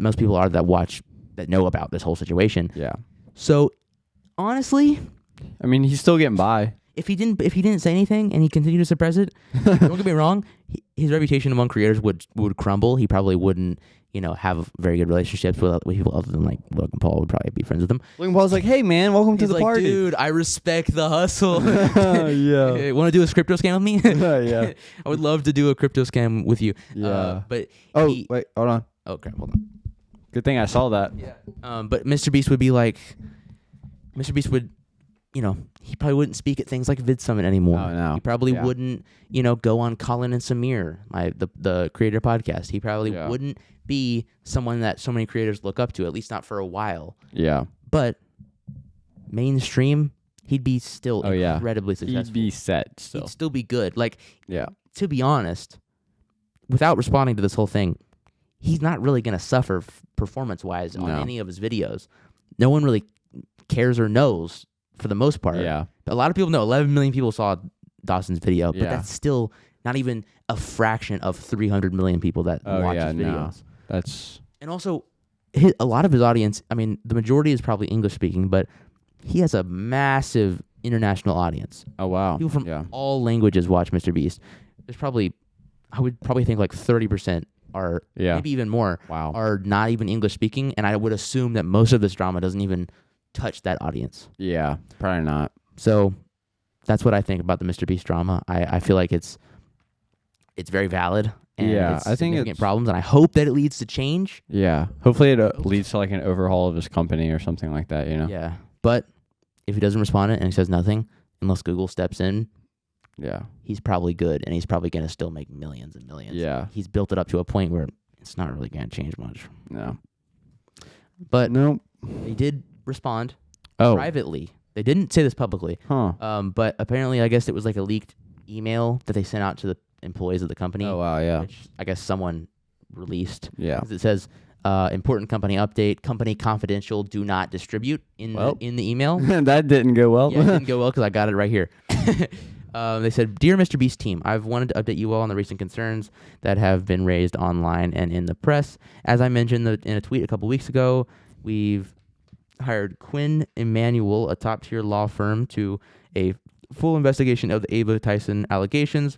most people are that know about this whole situation. Yeah. So honestly, he's still getting by. If he didn't say anything and he continued to suppress it, don't get me wrong, his reputation among creators would crumble. He probably wouldn't, have very good relationships with people other than like Logan Paul would probably be friends with him. Logan Paul's like, hey man, welcome to the party. Dude, I respect the hustle. Want to do a crypto scam with me? Yeah. I would love to do a crypto scam with you. Yeah. Wait, hold on. Oh crap, hold on. Good thing I saw that. Yeah. But MrBeast would be like, MrBeast would, he probably wouldn't speak at things like VidSummit anymore. Oh, no. He probably wouldn't, go on Colin and Samir, the creator podcast. He probably wouldn't be someone that so many creators look up to, at least not for a while. Yeah. But mainstream, he'd be still incredibly successful. He'd be set still. He'd still be good. Like, to be honest, without responding to this whole thing, he's not really going to suffer performance-wise on any of his videos. No one really cares or knows for the most part. Yeah. A lot of people know. 11 million people saw Dawson's video, but that's still not even a fraction of 300 million people that watch his videos. And also, a lot of his audience, the majority is probably English-speaking, but he has a massive international audience. Oh, wow. People from all languages watch MrBeast. There's probably, I would probably think like 30% are, maybe even more, are not even English speaking, and I would assume that most of this drama doesn't even touch that audience. Yeah, probably not. So that's what I think about the MrBeast drama. I feel like it's very valid. And it's I think significant problems, and I hope that it leads to change. Yeah, hopefully it leads to like an overhaul of his company or something like that. Yeah, but if he doesn't respond and he says nothing, unless Google steps in, he's probably good, and he's probably gonna still make millions and millions. Yeah, he's built it up to a point where it's not really gonna change much. No, but no, they did respond privately. They didn't say this publicly. But apparently, I guess it was like a leaked email that they sent out to the employees of the company. Oh wow, yeah. Which I guess someone released. Yeah. It says important company update, company confidential, do not distribute in the email. That didn't go well. Yeah, it didn't go well because I got it right here. They said, "Dear MrBeast team, I've wanted to update you all on the recent concerns that have been raised online and in the press. As I mentioned in a tweet a couple weeks ago, we've hired Quinn Emanuel, a top-tier law firm, to a full investigation of the Ava Tyson allegations.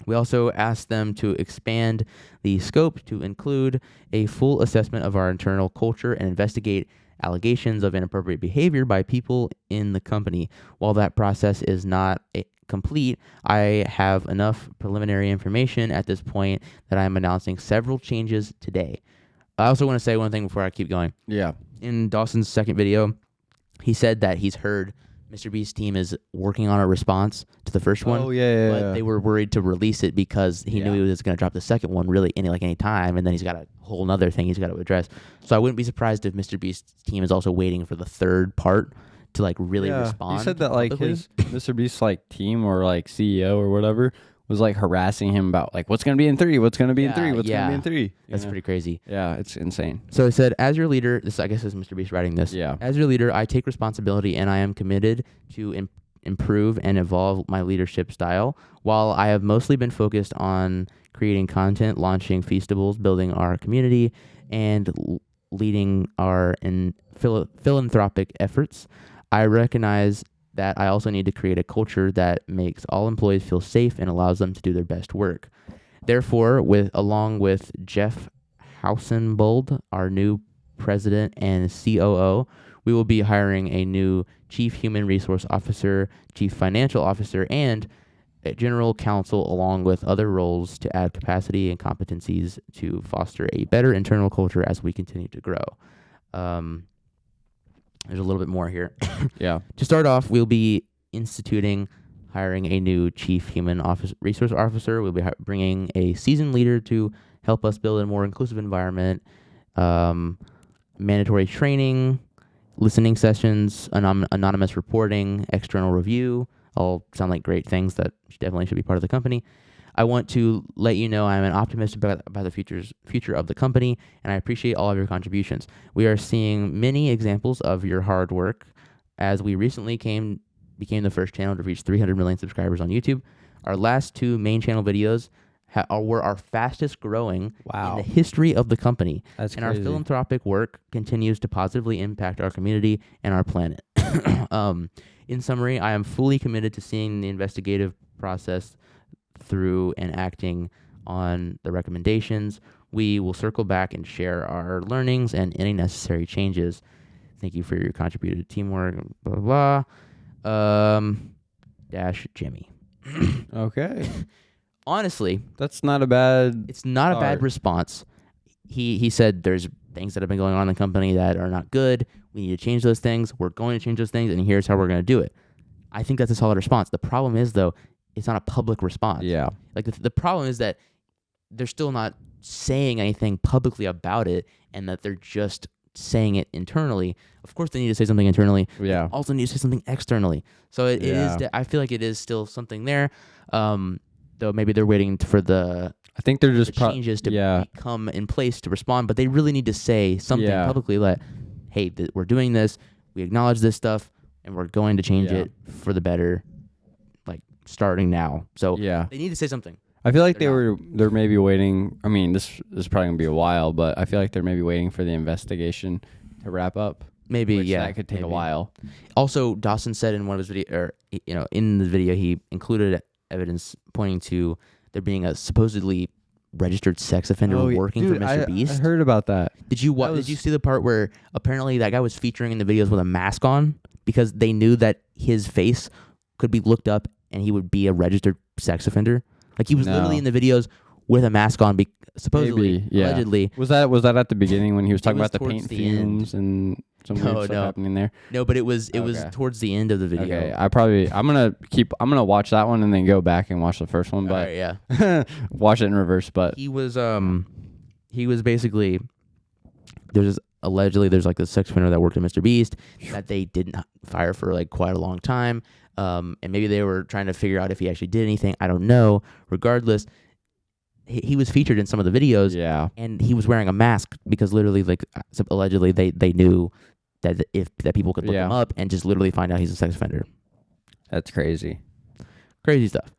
We also asked them to expand the scope to include a full assessment of our internal culture and investigate allegations of inappropriate behavior by people in the company. While that process is not complete, I have enough preliminary information at this point that I'm announcing several changes today." I also want to say one thing before I keep going. Yeah. In Dawson's second video, he said that he's heard MrBeast's team is working on a response to the first one. Oh, yeah. But they were worried to release it because he knew he was going to drop the second one really any time, and then he's got a whole nother thing he's got to address. So I wouldn't be surprised if MrBeast's team is also waiting for the third part to like really respond. He said that like his MrBeast's like team or like CEO or whatever was like harassing him about like what's gonna be in 3, what's gonna be in 3, what's gonna be in 3. That's pretty crazy. Yeah, it's insane. So he said, as your leader, this I guess is MrBeast writing this. Yeah. As your leader, I take responsibility and I am committed to improve and evolve my leadership style. While I have mostly been focused on creating content, launching Feastables, building our community, and leading our philanthropic efforts, I recognize that I also need to create a culture that makes all employees feel safe and allows them to do their best work. Therefore, along with Jeff Hausenbold, our new president and COO, we will be hiring a new chief human resource officer, chief financial officer, and a general counsel, along with other roles to add capacity and competencies to foster a better internal culture as we continue to grow. There's a little bit more here. Yeah. To start off, we'll be hiring a new chief human resource officer. We'll be bringing a seasoned leader to help us build a more inclusive environment, mandatory training, listening sessions, anonymous reporting, external review. All sound like great things that definitely should be part of the company. I want to let you know I'm an optimist about the future of the company, and I appreciate all of your contributions. We are seeing many examples of your hard work, as we recently became the first channel to reach 300 million subscribers on YouTube. Our last 2 main channel videos were our fastest growing in the history of the company. That's and crazy. Our philanthropic work continues to positively impact our community and our planet. In summary, I am fully committed to seeing the investigative process through and acting on the recommendations. We will circle back and share our learnings and any necessary changes. Thank you for your contributed teamwork. Blah blah. Jimmy. Okay. Honestly, that's not a bad. It's not a bad response. He said there's things that have been going on in the company that are not good. We need to change those things. We're going to change those things, and here's how we're going to do it. I think that's a solid response. The problem is, though, it's not a public response. Yeah. Like the problem is that they're still not saying anything publicly about it, and that they're just saying it internally. Of course, they need to say something internally. Yeah. Also need to say something externally. So it is. I feel like it is still something there. Though maybe they're waiting for I think they're just changes to come in place to respond, but they really need to say something publicly that, hey, we're doing this, we acknowledge this stuff, and we're going to change it for the better, like starting now. So they need to say something. I feel like they're maybe waiting. I mean, this is probably gonna be a while, but I feel like they're maybe waiting for the investigation to wrap up. Maybe that could take a while. Also, Dawson said in one of his in the video, he included evidence pointing to there being a supposedly registered sex offender working for MrBeast. I heard about that. Did you see the part where apparently that guy was featuring in the videos with a mask on because they knew that his face could be looked up and he would be a registered sex offender? Like he was literally in the videos with a mask on, supposedly, allegedly. Was that at the beginning when he was talking about the paint fumes and some weird stuff happening there? No, but it was towards the end of the video. Okay, I'm gonna watch that one and then go back and watch the first one, but watch it in reverse. But he was basically allegedly there's like this sex offender that worked at MrBeast that they didn't fire for like quite a long time, and maybe they were trying to figure out if he actually did anything. I don't know. Regardless, he was featured in some of the videos, and he was wearing a mask because literally, like, allegedly, they knew that people could look him up and just literally find out he's a sex offender. That's crazy. Crazy stuff.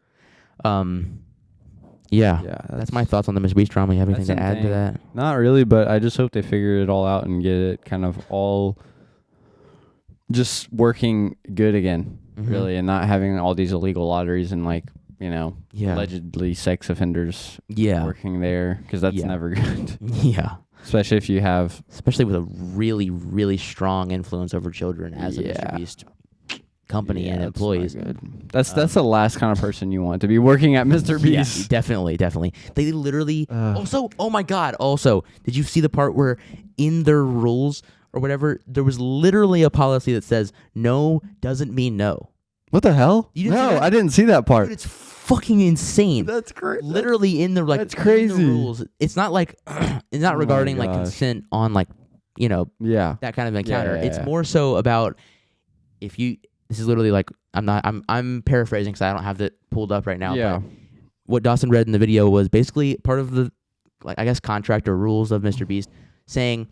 That's my thoughts on the MrBeast drama. You have anything to add to that? Not really, but I just hope they figure it all out and get it kind of all just working good again, really, and not having all these illegal lotteries and like, allegedly sex offenders working there, because that's never good. Especially with a really, really strong influence over children as a MrBeast company and employees. That's the last kind of person you want to be working at MrBeast. Yeah, definitely. They literally also, oh my God, also, did you see the part where in their rules or whatever, there was literally a policy that says no doesn't mean no. What the hell? No, I didn't see that part. Dude, it's fucking insane. That's crazy. Literally in the that's crazy. In the rules. It's not like it's not regarding like consent on like that kind of encounter. It's more so about if you. This is literally like I'm paraphrasing because I don't have it pulled up right now. Yeah. But what Dawson read in the video was basically part of the contract or rules of MrBeast saying,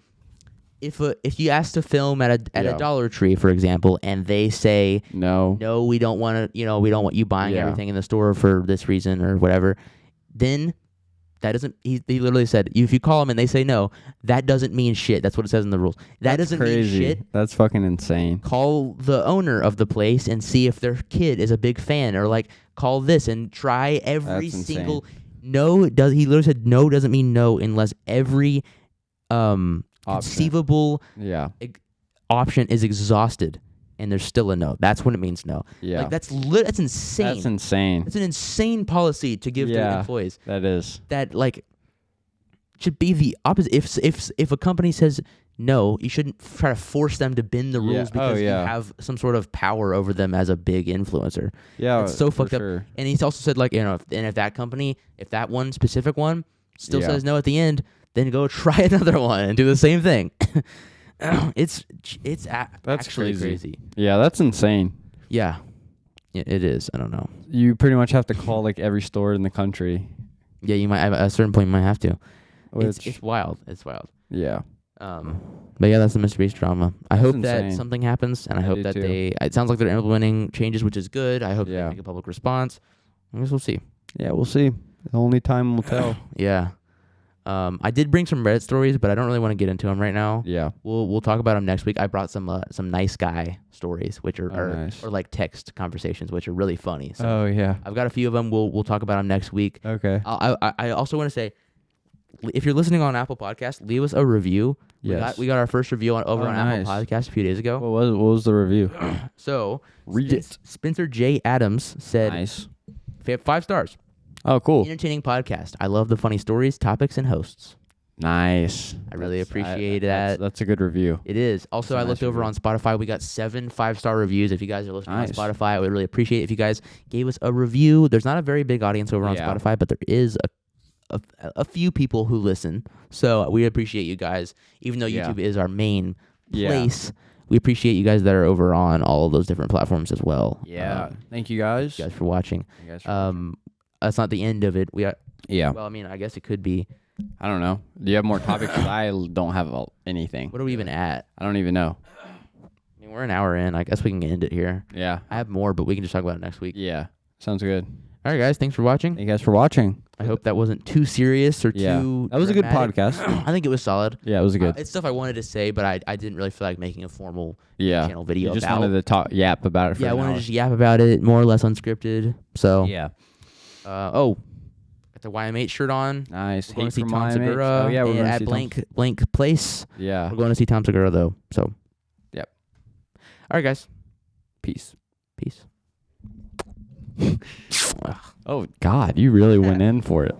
if you ask to film at a Dollar Tree, for example, and they say no, we don't want to, we don't want you buying everything in the store for this reason or whatever, then that doesn't. He literally said, if you call them and they say no, that doesn't mean shit. That's what it says in the rules. That's doesn't crazy. mean shit. That's fucking insane. Call the owner of the place and see if their kid is a big fan, or like call this and try every single no. He literally said no doesn't mean no unless every conceivable option is exhausted and there's still a no. That's when it means no. Yeah. Like that's insane. That's insane. It's an insane policy to give to employees. That is. That like should be the opposite. If a company says no, you shouldn't try to force them to bend the rules because you have some sort of power over them as a big influencer. Yeah. It's so fucked up. Sure. And he's also said like, if that company, if that one specific one still says no at the end, then go try another one and do the same thing. That's actually crazy. Yeah, that's insane. Yeah, it is. I don't know. You pretty much have to call like every store in the country. Yeah, you might at a certain point you might have to. It's wild. It's wild. Yeah. But yeah, that's the MrBeast drama. I hope that something happens, and I hope that it sounds like they're implementing changes, which is good. I hope they make a public response. I guess we'll see. Yeah, we'll see. Only time will tell. Yeah. I did bring some Reddit stories, but I don't really want to get into them right now. Yeah, we'll talk about them next week. I brought some nice guy stories, which are nice. or like text conversations, which are really funny. So I've got a few of them. We'll talk about them next week. Okay. I also want to say, if you're listening on Apple Podcasts, leave us a review. Yes. We got our first review on Apple Podcasts a few days ago. What was the review? So read it. Spencer J. Adams said, nice. 5 stars. Oh, cool. Entertaining podcast. I love the funny stories, topics, and hosts. Nice. I really appreciate that. That's a good review. It is. Also, I looked over on Spotify. We got 7 5-star reviews. If you guys are listening on Spotify, I would really appreciate it if you guys gave us a review. There's not a very big audience over on Spotify, but there is a few people who listen. So we appreciate you guys. Even though YouTube is our main place, we appreciate you guys that are over on all of those different platforms as well. Yeah. Thank you guys. For watching. That's not the end of it. Well, I mean, I guess it could be. I don't know. Do you have more topics? I don't have anything. What are we even at? I don't even know. I mean, we're an hour in. I guess we can end it here. Yeah. I have more, but we can just talk about it next week. Yeah. Sounds good. All right, guys. Thanks for watching. Thank you guys for watching. I hope that wasn't too serious or too That was dramatic. a good podcast. I think it was solid. Yeah, it was good. It's stuff I wanted to say, but I didn't really feel like making a formal channel video you just about. wanted to yap about it for I wanted to just yap about it, more or less unscripted. So yeah. got the YM8 shirt on. Nice. We're going to see from Tom YMH. Segura. Oh yeah, we're going to at see blank place. Yeah. We're going to see Tom Segura though. So. Yep. All right, guys. Peace. Peace. Oh God, you really went in for it.